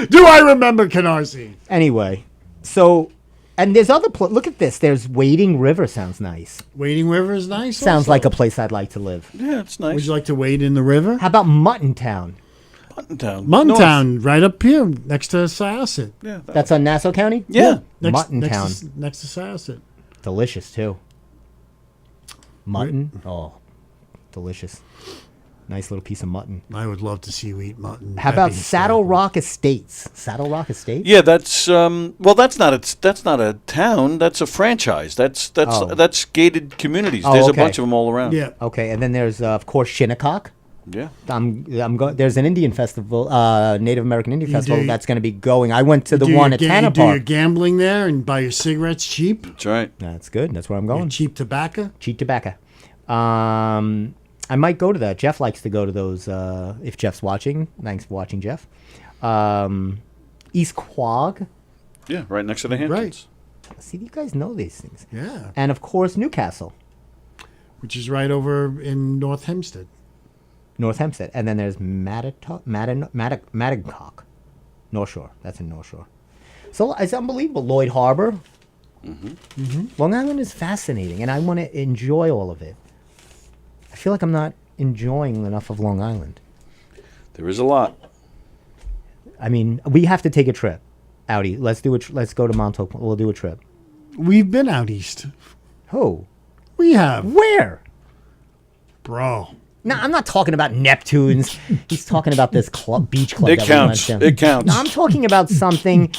Do I remember Canarsie? Anyway, so and there's other look at this. There's Wading River. Sounds nice. Wading River is nice. Sounds also. like a place I'd like to live. Yeah, it's nice. Would you like to wade in the river? How about Muttontown? Muttontown. Muttontown, right up here next to Syosset. Yeah. That's on Nassau County. Yeah. Muttontown, Next to Syosset. delicious too. Mutton, oh, delicious. Nice little piece of mutton. I would love to see you eat mutton. How That'd about be Saddle hysterical. Rock Estates? Saddle Rock Estates. Yeah, that's well. That's not a town. That's a franchise. That's Oh. that's gated communities. Oh, There's okay. a bunch of them all around. Yeah. Okay, and then there's of course Shinnecock. Yeah. I'm going. There's an Indian festival, Native American Indian You festival do- that's going to be going. I went to the Do one your at ga- Tanner you do your Park. gambling there and buy your cigarettes cheap. That's right. That's good. That's where I'm Your going. cheap tobacco. Cheap tobacco. I might go to that. Jeff likes to go to those. If Jeff's watching, thanks for watching, Jeff. East Quogue. Yeah, right next to the Hamptons. See, you guys know these things. Yeah. And of course, Newcastle, Which is right over in North Hempstead. North Hempstead, and then there's Maddock, North Shore. That's in North Shore. So it's unbelievable. Lloyd Harbor. Long Island is fascinating, and I want to enjoy all of it. I feel like I'm not enjoying enough of Long Island. There is a lot. I mean, we have to take a trip. Outie, let's do it. Let's go to Montauk. We'll do a trip. We've been out east. Who? We have. Where? Bro. No, I'm not talking about Neptunes. He's talking about this beach club. It that we went counts. to. It counts. No, I'm talking about something,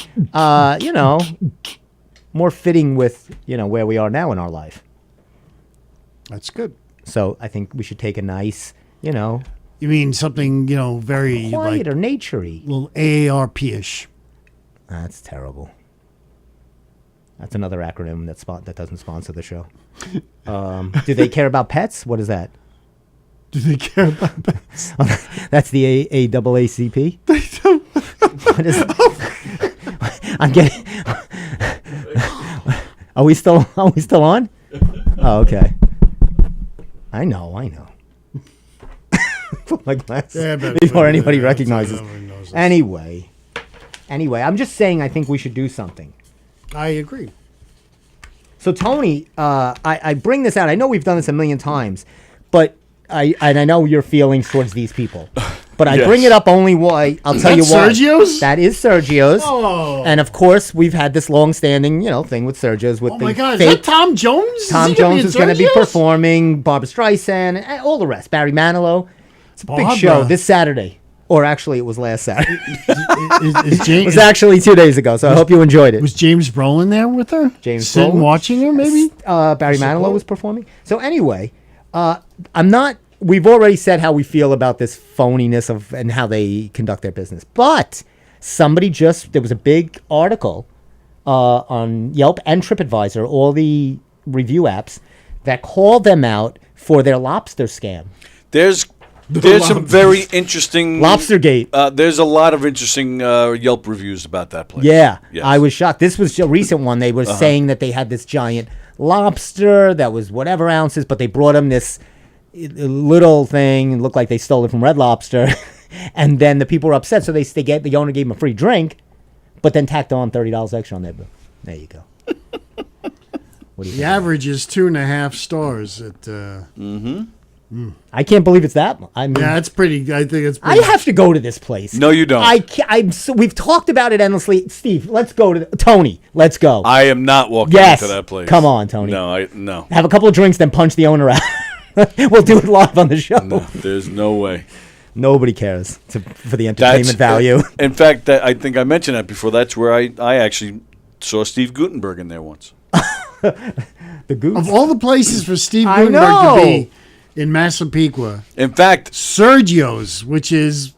more fitting with, where we are now in our life. That's good. So I think we should take a nice, You mean something, very quiet like or naturey. little AARP-ish. That's terrible. That's another acronym that doesn't sponsor the show. Do they care about pets? What is that? Do they care about bats? That's the AAACP. What is I'm getting. Are we still on? Oh, okay. I know. Put my glasses Yeah, but- before anybody yeah, recognizes. nobody knows this. Anyway, I'm just saying I think we should do something. I agree. So Tony, I bring this out. I know we've done this a million times, but I know your feelings towards these people. But I Yes. bring it up only why I'll tell you why. Sergio's? That is Sergio's. Oh. And of course, we've had this long-standing, thing with Sergio's with Oh the my God! Is fake that Tom Jones? Tom Jones is going to be performing, Barbara Streisand, and all the rest. Barry Manilow. It's a big Barbara. show this Saturday. Or actually, it was last Saturday. Is It James, was actually 2 days ago, so I hope you enjoyed it. was James Brolin there with her? James Sitting Brolin? watching her, maybe? Barry Manilow support? was performing. So anyway, we've already said how we feel about this phoniness of and how they conduct their business. But there was a big article on Yelp and TripAdvisor, all the review apps, that called them out for their lobster scam. There's some very interesting Lobstergate. There's a lot of interesting Yelp reviews about that place. Yeah, Yes. I was shocked. This was a recent one. They were saying that they had this giant lobster that was whatever ounces, but they brought them this little thing. It looked like they stole it from Red Lobster. And then the people were upset, so the owner gave them a free drink, but then tacked on $30 extra on their bill. There you go. What do you The think? average is 2.5 stars at. I can't believe it's that much. I mean, Yeah, it's pretty. I think it's. I Pretty, have to go to this place. No, you don't. We've talked about it endlessly. Steve, let's go to Tony. Let's go. I am not walking Yes. into that place. Come on, Tony. No. Have a couple of drinks, then punch the owner out. We'll do it live on the show. No, there's no way. Nobody cares for the entertainment value. In fact, I think I mentioned that before. That's where I actually saw Steve Gutenberg in there once. The goose. of all the places for Steve I Gutenberg know. to be in Massapequa, In fact, Sergio's, which is,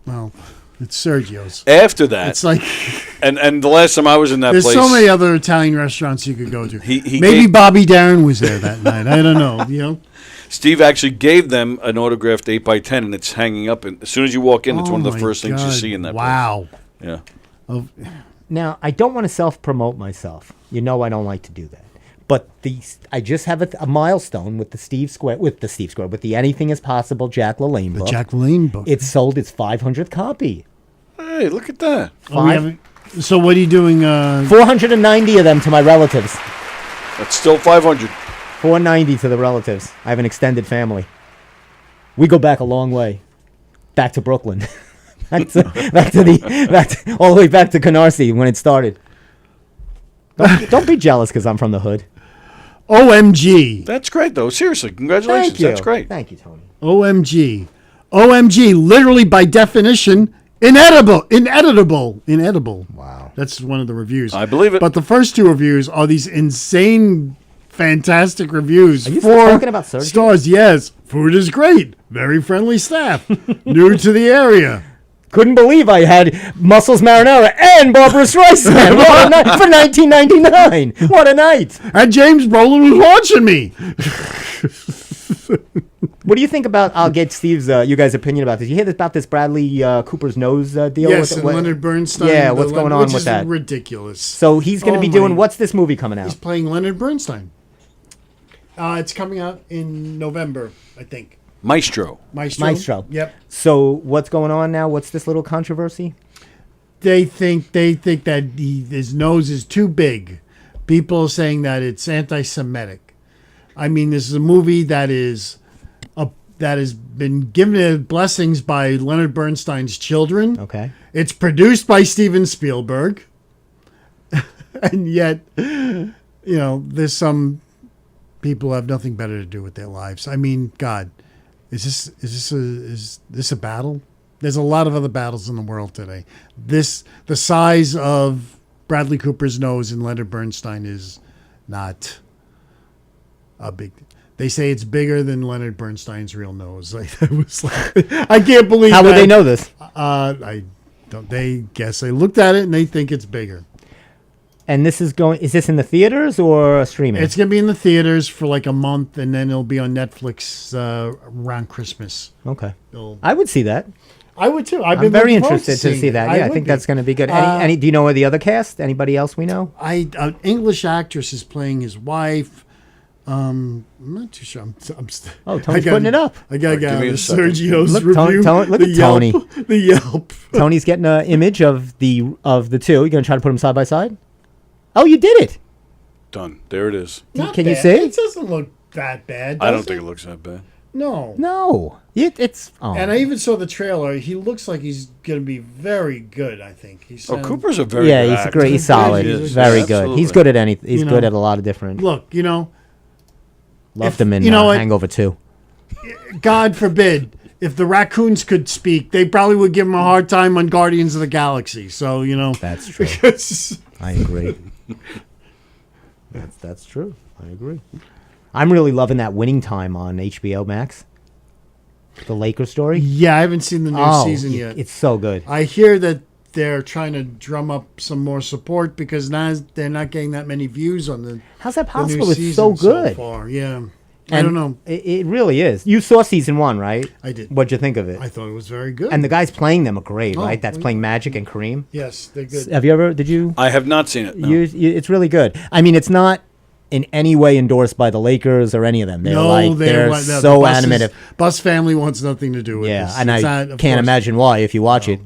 well, it's Sergio's. after that, It's like and the last time I was in that there's place, so many other Italian restaurants you could go to. He Maybe gave- Bobby Darin was there that night. I don't know. You know. Steve actually gave them an autographed 8x10, and it's hanging up. And as soon as you walk in, it's one of the my first things you God. see in that Wow. place. Yeah. Now, I don't want to self-promote myself. You know I don't like to do that. But I just have a milestone with the Anything Is Possible Jack LaLanne The book. Jack LaLanne book. It sold its 500th copy. Hey, look at that. Oh, we haven't- so what are you doing? 490 of them to my relatives. That's still 500. 490 to the relatives. I have an extended family. We go back a long way. Back to Brooklyn. All the way back to Canarsie when it started. Don't be jealous because I'm from the hood. OMG. That's great, though. Seriously, congratulations. Thank you. That's great. Thank you, Tony. OMG. OMG. Literally by definition, inedible. Wow. That's one of the reviews. I believe it. But the first two reviews are these insane, fantastic reviews. Are you still talking about Sergio? stars. Yes. Food is great. Very friendly staff. New to the area. Couldn't believe I had Muscles Marinara and Barbara Streisand what a night, for $19.99. What a night! And James Brolin was watching me. What do you think about? I'll get Steve's, you guys' opinion about this. You hear about this Bradley Cooper's nose deal? Yes, with and Leonard Bernstein. Yeah, what's going on which with is that? ridiculous. So he's going to be Oh doing. my- What's this movie coming out? He's playing Leonard Bernstein. It's coming out in November, I think. Maestro. Maestro. Yep. So what's going on now? What's this little controversy? They think that his nose is too big. People are saying that it's anti-Semitic. I mean, this is a movie that has been given blessings by Leonard Bernstein's children. Okay. It's produced by Steven Spielberg, and yet, there's some people who have nothing better to do with their lives. I mean, God, is this a battle? There's a lot of other battles in the world today. The size of Bradley Cooper's nose in Leonard Bernstein is not a big. They say it's bigger than Leonard Bernstein's real nose. I can't believe. How would that. they know this? I don't. They guess they looked at it and they think it's bigger. And this is going. Is this in the theaters or streaming? It's going to be in the theaters for like a month, and then it'll be on Netflix around Christmas. okay. It'll- I would see that. I would too. I'm very interested to see that. Yeah, I think that's going to be good. Any? Do you know the other cast? Anybody else we know? An English actress is playing his wife. I'm not too sure. Oh, Tony's putting it up. I gotta Give get me a on second. Sergio's Look, review. Look the at Yelp, Tony. The Yelp. Tony's getting an image of the two. You're going to try to put them side by side. Oh, you did it. Done. There it is. Not Can you bad. see? It doesn't look that bad. I don't does think it looks that bad. No. No, it's. Oh. And I even saw the trailer. He looks like he's going to be very good. I think he's. Oh, Cooper's a very yeah, good he's actor. great. He's solid. He is, Very yes, good. absolutely. He's good at anything. He's You good know, at a lot of different. Look, Loved if- him in you know what? Hangover 2. God forbid, if the raccoons could speak, they probably would give him a hard time on Guardians of the Galaxy. So That's true. because I agree. That's true. I agree. I'm really loving that Winning Time on HBO Max. The Lakers story. yeah, I haven't seen the new season yet. It's so good. I hear that they're trying to drum up some more support because now they're not getting that many views on the, How's that the new possible? It's season so good. far. Yeah, I And don't know. It really is. You saw season 1, right? I did. What'd you think of it? I thought it was very good. And the guys playing them are great, Oh, right? That's well, playing Magic and Kareem. yes, they're good. Have you ever? Did you? I have not seen it. No. It's really good. I mean, it's not in any way endorsed by the Lakers or any of them. They're they're no, so the Bus animated. Bus family wants nothing to do with Yeah, this. and It's I not, of can't course, imagine why if you watch it.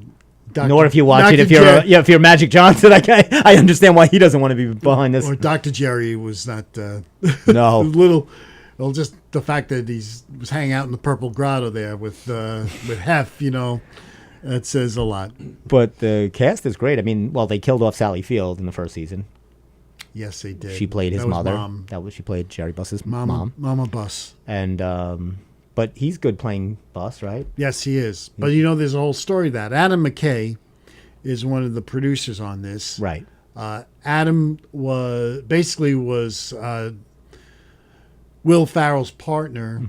Dr. Nor if you watch Dr. it if you're Jer- if you're Magic Johnson. I understand why he doesn't want to be behind this. or Dr. Jerry was not No. little. Well, just the fact that was hanging out in the Purple Grotto there with Hef, that says a lot. But the cast is great. I mean, well, they killed off Sally Field in the first season. Yes, they did. She played his That was mother. Mom. She played Jerry Buss's mom. Mama Bus. And but he's good playing Bus, right? Yes, he is. But there's a whole story to that. Adam McKay is one of the producers on this. Right. Adam was Will Ferrell's partner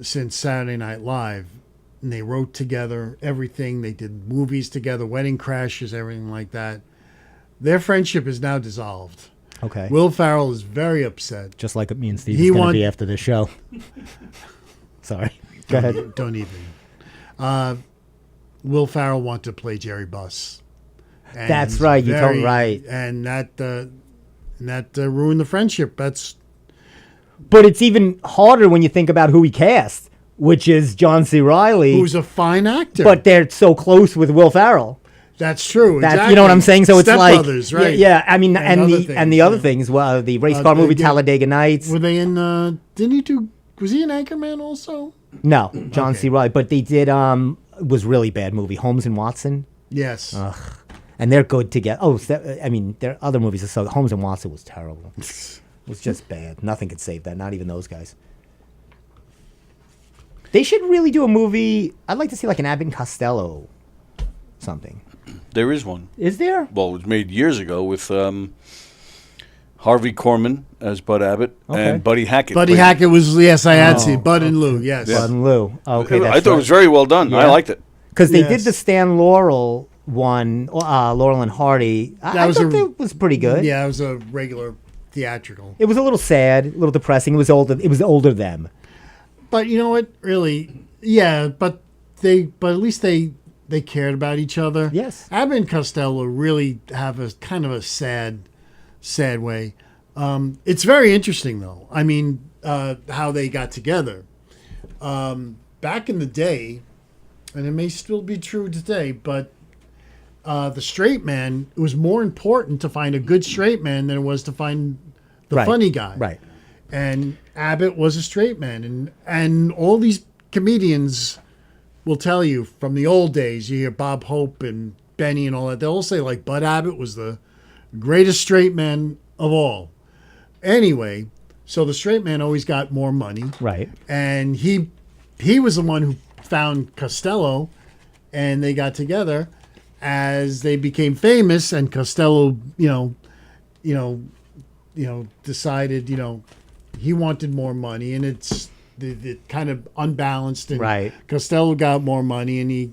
since Saturday Night Live. And they wrote together everything. They did movies together, Wedding Crashers, everything like that. Their friendship is now dissolved. Okay. Will Ferrell is very upset. Just like me and Steve He is going to want- be after this show. Sorry. Go ahead. Don't even. Will Ferrell wanted to play Jerry Buss. And That's he's right, you told- right. And that ruined the friendship. That's But it's even harder when you think about who he cast, which is John C. Reilly. who's a fine actor. But they're so close with Will Ferrell. That's true. That's you know what I'm saying. So it's Step like Brothers, right? Yeah, I mean, and other the things, other yeah. things. Well, the race Uh, car movie they- Talladega Nights. Were they in? Didn't he do? Was he an Anchorman also? No, John Okay. C. Reilly. But they did. Was really bad movie. Holmes and Watson, Yes. and they're good together. Oh, I mean, their other movies are so. Holmes and Watson was terrible. It was just bad. Nothing could save that. Not even those guys. They should really do a movie. I'd like to see like an Abbott and Costello, something. There is one. Is there? Well, it was made years ago with Harvey Korman as Bud Abbott Okay. and Buddy Hackett. Buddy played- Hackett was I had seen Bud and Lou. Yes. Bud and Lou. Okay, I thought it was very well done. I Yeah. liked it. Because they did Yes. the Stan Laurel one, Laurel and Hardy. I was thought a- that was pretty good. Yeah, it was a regular theatrical. It was a little sad, a little depressing. It was older them. But you know what? Really, yeah. But at least they cared about each other. Yes. Abbott and Costello really have a kind of a sad way. It's very interesting though. I mean, how they got together. Back in the day, and it may still be true today, but the straight man, it was more important to find a good straight man than it was to find the Right. funny guy. Right. And Abbott was a straight man, and all these comedians will tell you from the old days. You hear Bob Hope and Benny and all that. They'll all say like Bud Abbott was the greatest straight man of all. Anyway, so the straight man always got more money, Right. and he was the one who found Costello, and they got together as they became famous. And Costello, decided, he wanted more money, and it's it kind of unbalanced. And Right. Costello got more money, and it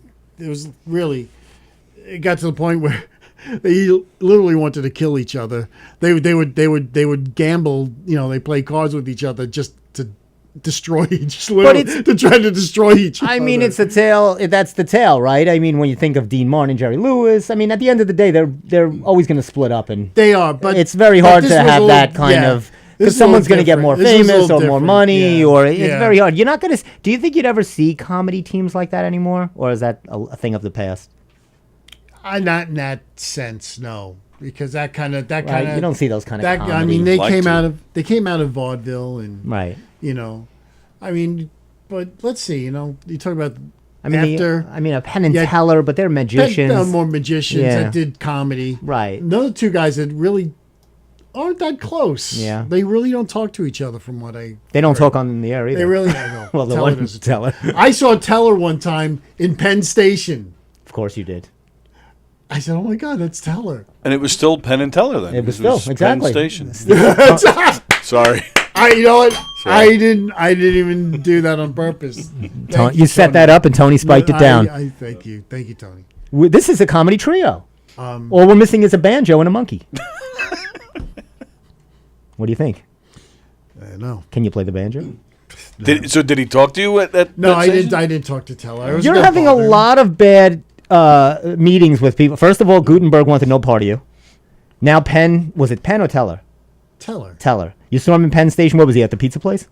got to the point where They literally wanted to kill each other. They would gamble. You know, they play cards with each other just to destroy to try to destroy each other. I mean, it's the tale. That's the tale, right? I mean, when you think of Dean Martin and Jerry Lewis, I mean, at the end of the day, they're always going to split up, and they are. But it's very hard to have that kind of. Because someone's going to get more famous or more money, or it's very hard. You're not going to. Do you think you'd ever see comedy teams like that anymore, or is that a thing of the past? Not in that sense, no. Because that kind of you don't see those kind of. I mean, they came out of vaudeville and right. You know, I mean, but let's see. You know, you talk about. I mean, a Penn and Teller, but they're magicians. More magicians that did comedy. Right. Those two guys that really aren't that close. Yeah. They really don't talk to each other from what I They don't talk on the air either. They really don't. Well, the one Teller. I saw Teller one time in Penn Station. Of course you did. I said, "Oh my God, that's Teller." And it was still Penn and Teller then. It was still exactly Penn Station. Sorry. You know what? Sorry. I didn't even do that on purpose. You set that up, and Tony spiked it down. Thank you, Tony. This is a comedy trio. All we're missing is a banjo and a monkey. What do you think? I don't know. Can you play the banjo? Did he talk to you at that? No, I didn't. I didn't talk to Teller. You're having a lot of bad meetings with people. First of all, Gutenberg wanted no part of you. Now Penn, was it Penn or Teller? Teller. You saw him in Penn Station. What was he at, the pizza place?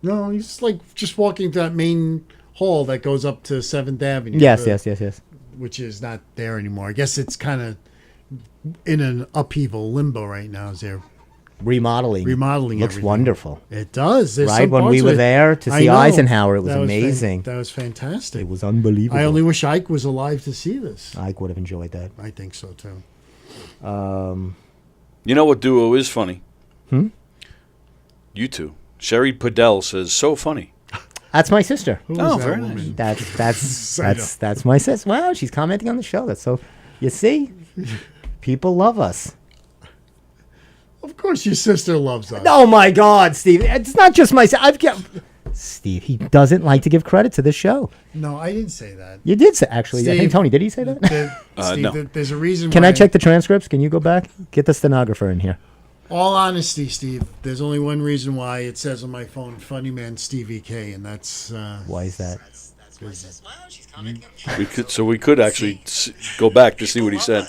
No, he's just walking through that main hall that goes up to 7th Avenue. Yes. Which is not there anymore. I guess it's kind of in an upheaval limbo right now. Is there? Remodeling looks everything. Wonderful. It does. There's right when we were there to see Eisenhower, it was amazing. That was fantastic. It was unbelievable. I only wish Ike was alive to see this. Ike would have enjoyed that. I think so too. You know what duo is funny? You two. Sherry Padell says, "So funny." That's my sister. Very nice. That's my sister. Wow, she's commenting on the show. That's so. You see, people love us. Of course, your sister loves us. Oh my God, Steve! It's not just my. Steve, he doesn't like to give credit to this show. No, I didn't say that. You did say, actually. Steve, I think Tony, did he say that? Steve, no. There's a reason. Can I check the transcripts? Can you go back? Get the stenographer in here. All honesty, Steve, there's only one reason why it says on my phone, "Funny Man Stevie K," and that's. Why is that? We could actually go back to see what he said.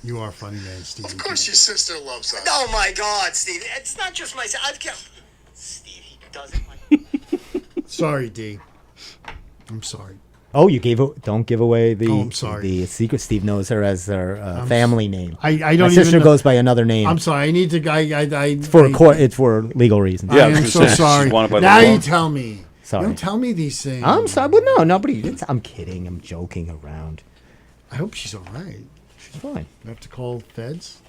You are Funny Man Stevie. Of course, your sister loves us. Oh my God, Steve! It's not just my. Steve, he doesn't like. Sorry, D. I'm sorry. Oh, you don't give away the. Oh, I'm sorry. The secret. Steve knows her as her family name. I don't. My sister goes by another name. I'm sorry. I need to. It's for legal reasons. Yeah, I am so sorry. Now you tell me. Sorry. Don't tell me these things. I'm sorry, but no, nobody. I'm kidding. I'm joking around. I hope she's all right. She's fine. You have to call the feds.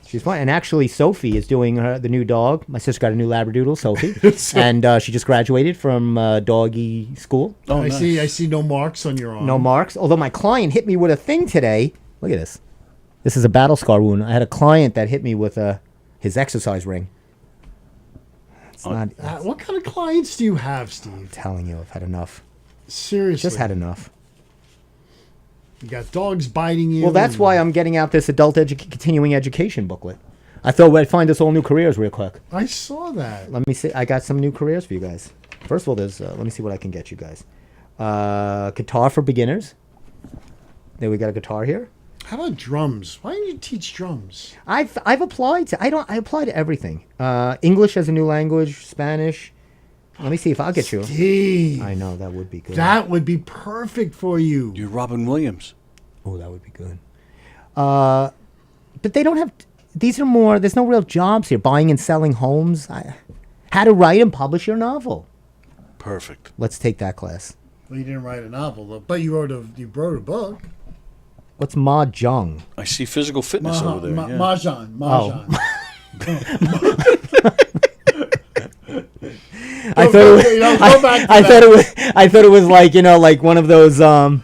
She's fine. And actually, Sophie is doing the new dog. My sister got a new Labradoodle, Sophie, and she just graduated from doggy school. Oh, nice. I see no marks on your arm. No marks. Although my client hit me with a thing today. Look at this. This is a battle scar wound. I had a client that hit me with his exercise ring. It's not. What kind of clients do you have, Steve? I'm telling you, I've had enough. Seriously, Just had enough. You got dogs biting you. Well, that's why I'm getting out this adult continuing education booklet. I thought I'd find us all new careers real quick. I saw that. Let me see. I got some new careers for you guys. First of all, there's. Let me see what I can get you guys. Guitar for beginners. Then we got a guitar here. How about drums? Why don't you teach drums? I've applied to. I apply to everything. English as a new language, Spanish. Let me see if I'll get you. Steve, I know that would be good. That would be perfect for you. You're Robin Williams. Oh, that would be good. But they don't have. These are more. There's no real jobs here. Buying and selling homes. How to write and publish your novel. Perfect. Let's take that class. Well, you didn't write a novel, though, but you wrote a book. What's mahjong? I see physical fitness over there. Yeah. Mahjong. Oh. I thought it was like, like one of those I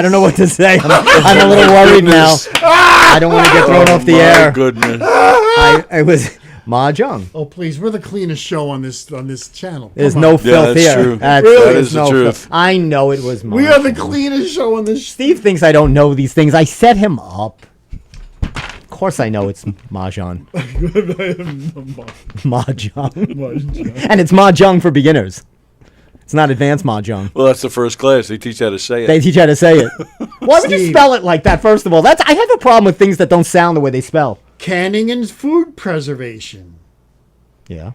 don't know what to say. I'm a little worried now. I don't want to get thrown off the air. Goodness. I was Mahjong. Oh, please, we're the cleanest show on this channel. There's Come no on. filth that's here. true. That is the no truth. filth. I know it was Mahjong. We are the cleanest show on this. Steve thinks I don't know these things. I set him up. Of course I know it's Mahjong. Mahjong. And it's Mahjong for beginners. It's not advanced Mahjong. Well, that's the first class. They teach how to say it. They teach you how to say it. Why would you Steve. spell it like that, first of all? I have a problem with things that don't sound the way they spell. Canning and food preservation. Yeah.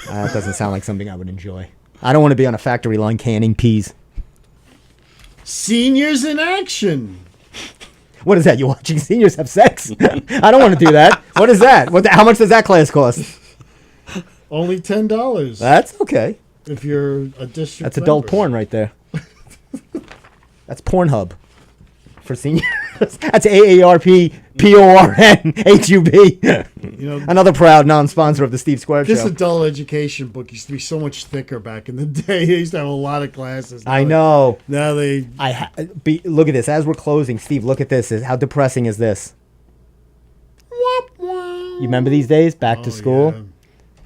That doesn't sound like something I would enjoy. I don't want to be on a factory line canning peas. Seniors in action. What is that? You watching seniors have sex? I don't want to do that. What is that? How much does that class cost? Only $10 That's okay. if you're a district. That's adult member. porn right there. That's Pornhub for seniors. That's AARP PORN HUB. You know, Another proud non-sponsor of the Steve Square this Show. adult education book used to be so much thicker back in the day. They used to have a lot of classes. I know. Now they. Look at this. As we're closing, Steve, look at this. How depressing is this? You remember these days? Back to school? Yeah.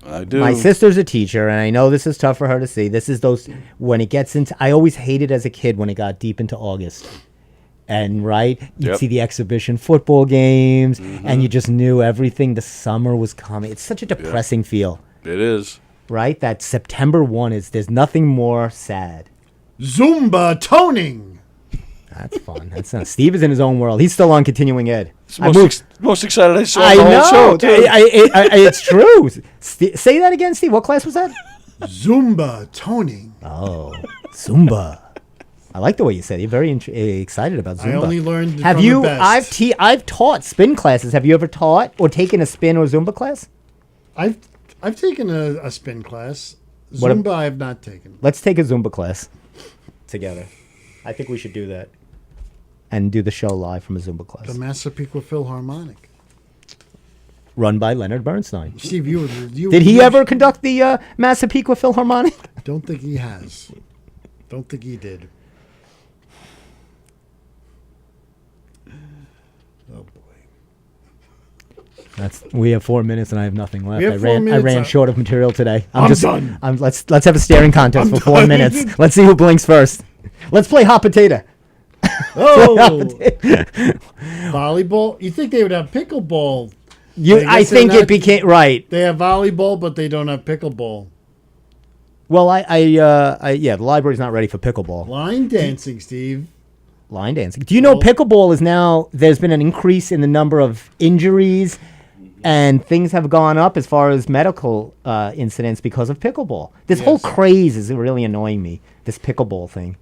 I do. My sister's a teacher, and I know this is tough for her to see. This is those, when it gets into, I always hated as a kid when it got deep into August. And, right, you'd Yep. see the exhibition football games, and you just knew everything, the summer was coming. It's such a depressing feel, It is. right? That September 1 there's nothing more sad. Zumba toning. That's fun. That's not, Steve is in his own world. He's still on continuing ed. It's the most excited I saw I the whole know. show, too. It's true. Say that again, Steve. What class was that? Zumba toning. Oh, Zumba. I like the way you said it. You're very excited about Zumba. I only learned Have from you? the best. I've taught spin classes. Have you ever taught or taken a spin or Zumba class? I've taken a spin class. What a- Zumba I have not taken. Let's take a Zumba class together. I think we should do that and do the show live from a Zumba The class Massapequa Philharmonic. run by Leonard Bernstein. Steve, you Did he ever conduct the Massapequa Philharmonic? Don't think he has. Don't think he did. Oh boy. We have 4 minutes and I have nothing left. We have I 4 ran minutes. short of material today. I'm done. Let's have a staring contest for 4 done. minutes. Let's see who blinks first. Let's play hot potato. Oh, volleyball. You think they would have pickleball? I guess they're think it not- became right. They have volleyball, but they don't have pickleball. Well, the library's not ready for pickleball. Line dancing, Steve. Line dancing. Do you know Well- pickleball is now? There's been an increase in the number of injuries, and things have gone up as far as medical incidents because of pickleball. This whole Yes. craze is really annoying me. This pickleball thing.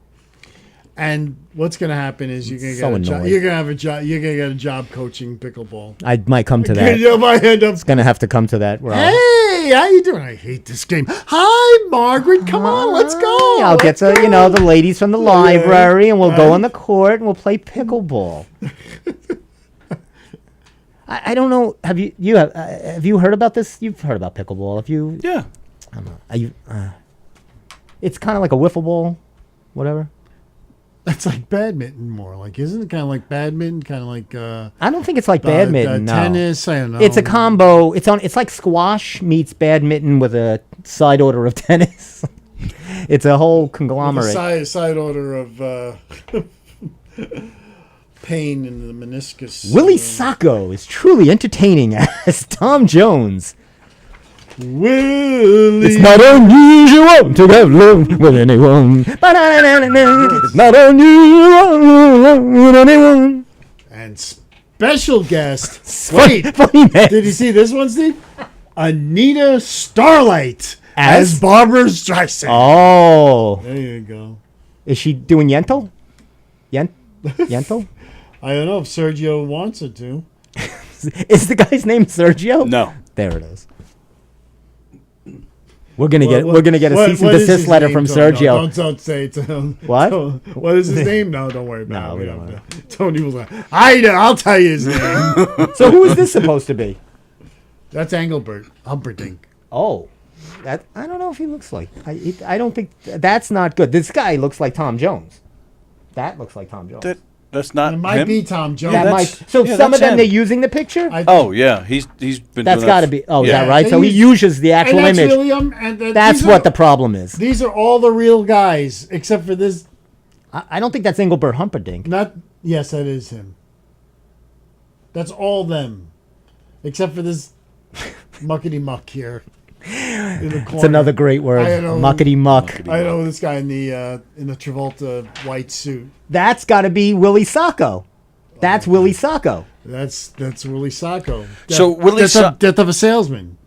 And what's going to happen is you're going to So get a job. annoying. You're going to have a job. You're going to get a job coaching pickleball. I might come to that. You might end up. It's gonna have to come to that. Rob. Hey, how you doing? I hate this game. Hi, Margaret. Come on, let's go. I'll get Let's to go. the ladies from the library, and we'll go on the court and we'll play pickleball. I don't know. Have you heard about this? You've heard about pickleball? Have you? Yeah. I don't know. It's kind of like a wiffle ball, whatever. That's like badminton more. Like, isn't it kind of like badminton? Kind of like I don't think it's like badminton. No. tennis. I don't know. It's a combo. It's like squash meets badminton with a side order of tennis. It's a whole With conglomerate. a side order of pain in the meniscus. Willie Sacco is truly entertaining as Tom Jones. Willie. It's not unusual to have love with anyone. It's not unusual with anyone. And special guest. Funny, Wait, funny man. did you see this one, Steve? Anita Starlight As- as Barbara Streisand. Oh, There you go. is she doing Yentl? Yentl? I don't know if Sergio wants it to. Is the guy's name Sergio? No. There it is. We're gonna get What- a what- cease and what is desist his letter name? from No, Sergio. don't say it to him. What? What is his name? No, don't worry about No, it. we don't know. Tony was like, I'll tell you his name. So who is this supposed to be? That's Engelbert Humperdinck. Oh, that I don't know if he looks like. I don't think that's not good. This guy looks like Tom Jones. That looks like Tom Jones. That's not It might him? be Tom Jones. That that's- might, so yeah, some of that's them him. they're using the picture. Oh yeah, he's been. That's doing got to that be. Oh, Yeah, yeah, right. they So he use- uses the actual and that's image. really That's these what are- the problem is. These are all the real guys, except for this. I don't think that's Engelbert Humperdinck. Not yes, that is him. That's all them, except for this muckety muck here in the corner. It's another great word. I know. Muckety muck. I know this guy in the Travolta white suit. That's got to be Willie Sacco. That's Willie Sacco. That's Willie Sacco. So Willie death of a salesman.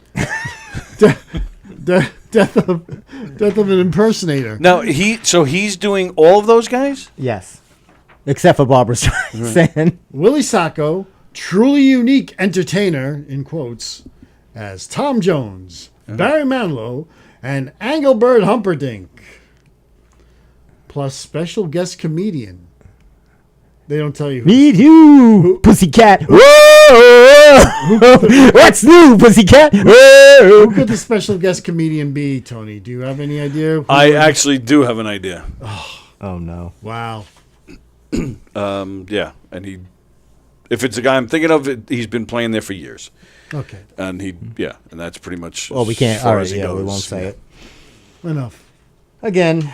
Death of an impersonator. Now he's doing all of those guys. Yes. Except for Barbara Streisand. Willie Sacco, truly unique entertainer in quotes, as Tom Jones, Barry Manilow, and Engelbert Humperdinck, plus special guest comedian. They don't tell you who. Need you, pussycat. Whoa! What's new, pussycat? Whoa! Who could the special guest comedian be, Tony? Do you have any idea? Who I would- actually do have an idea. Oh no. Wow. Yeah, and if it's a guy I'm thinking of, he's been playing there for years, Okay. and and that's pretty much. Well, we as can't. far All right. as he Yeah, we goes. won't say it. Enough. Again,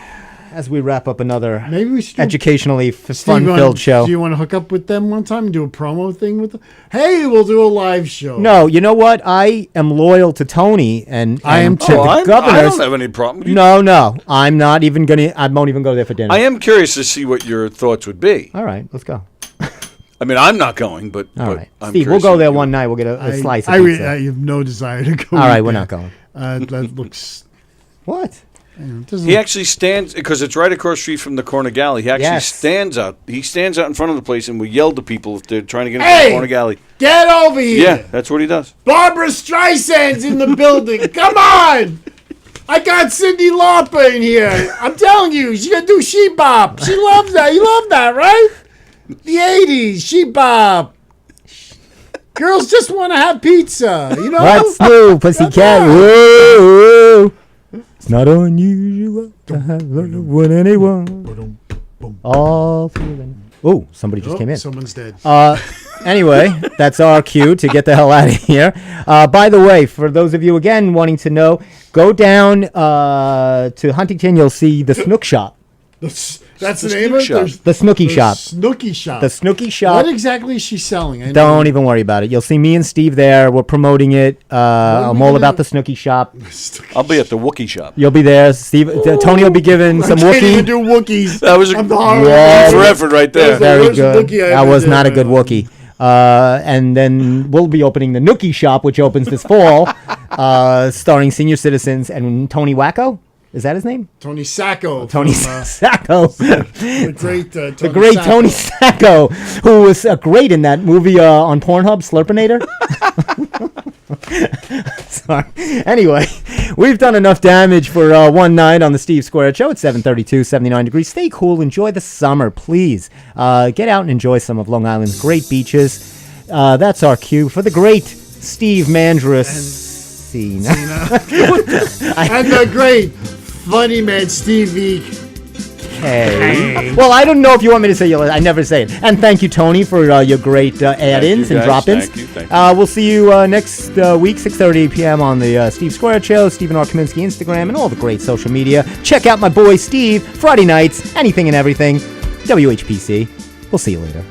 as we wrap up another Maybe we should do educationally Steve, fun-filled show. Do you want to hook up with them one time and do a promo thing with them? Hey, we'll do a live show. No, you know what? I am loyal to Tony and I am to too. the I governors. don't have any problem. No, I'm not even gonna. I won't even go there for dinner. I am curious to see what your thoughts would be. All right, let's go. I mean, I'm not going, but All but right, I'm Steve, we'll curious go if there you- one night. We'll get a slice of I pizza. have no desire to go. All right, eat we're there. not going. That looks. What? Doesn't He look- actually stands because it's right across the street from the corner galley. He actually Yes. stands out. He stands out in front of the place and will yell to people if they're trying to get into Hey! the corner galley. Get over here! Yeah, that's what he does. Barbara Streisand's in the building. Come on! I got Cyndi Lauper in here. I'm telling you, she's gonna do She Bop. She loves that. You love that, right? The '80s, She Bop. Girls just want to have pizza, you know. What's new, pussycat? Whoa, it's not unusual to have love with anyone. All through the. Oh, somebody just came in. Someone's dead. Anyway, that's our cue to get the hell out of here. By the way, for those of you again wanting to know, go down to Huntington. You'll see the Snook Shop, That's the the name Snook of it. Shop. There's the Snooky Shop, Snooky Shop. the Snooky Shop. What exactly is she selling? I know- Don't even worry about it. You'll see me and Steve there. We're promoting it. I'm we all gonna- about the Snooky Shop. I'll be at the Wookiee shop. You'll be there. Steve, Tony will be giving some I can't even Wookiee. do Wookiees. That was a I'm the horrible Yeah. for effort right there. That's the Very worst good. Wookiee I That ever was did, not a man. good Wookiee. And then we'll be opening the Nookie Shop, which opens this fall, starring senior citizens and Tony Wacko. Is that his name? Tony Sacco. Tony from, Sacco. the great Tony The great Sacco. Tony Sacco, who was great in that movie on Pornhub, Slurpinator. Sorry. Anyway, we've done enough damage for one night on the Steve Square Show. It's 7:32, 79 degrees. Stay cool. Enjoy the summer, please. Get out and enjoy some of Long Island's great beaches. That's our cue for the great Steve Mandris. And the great funny man Stevie. Hey. Well, I don't know if you want me to say it. I never say it. And thank you, Tony, for your great add-ins you, and guys. drop-ins. Thank you. We'll see you next week, 6:30 p.m. on the Steve Square Show, Stephen R. Kaminsky Instagram, and all the great social media. Check out my boy Steve, Friday nights, anything and everything. WHPC. We'll see you later.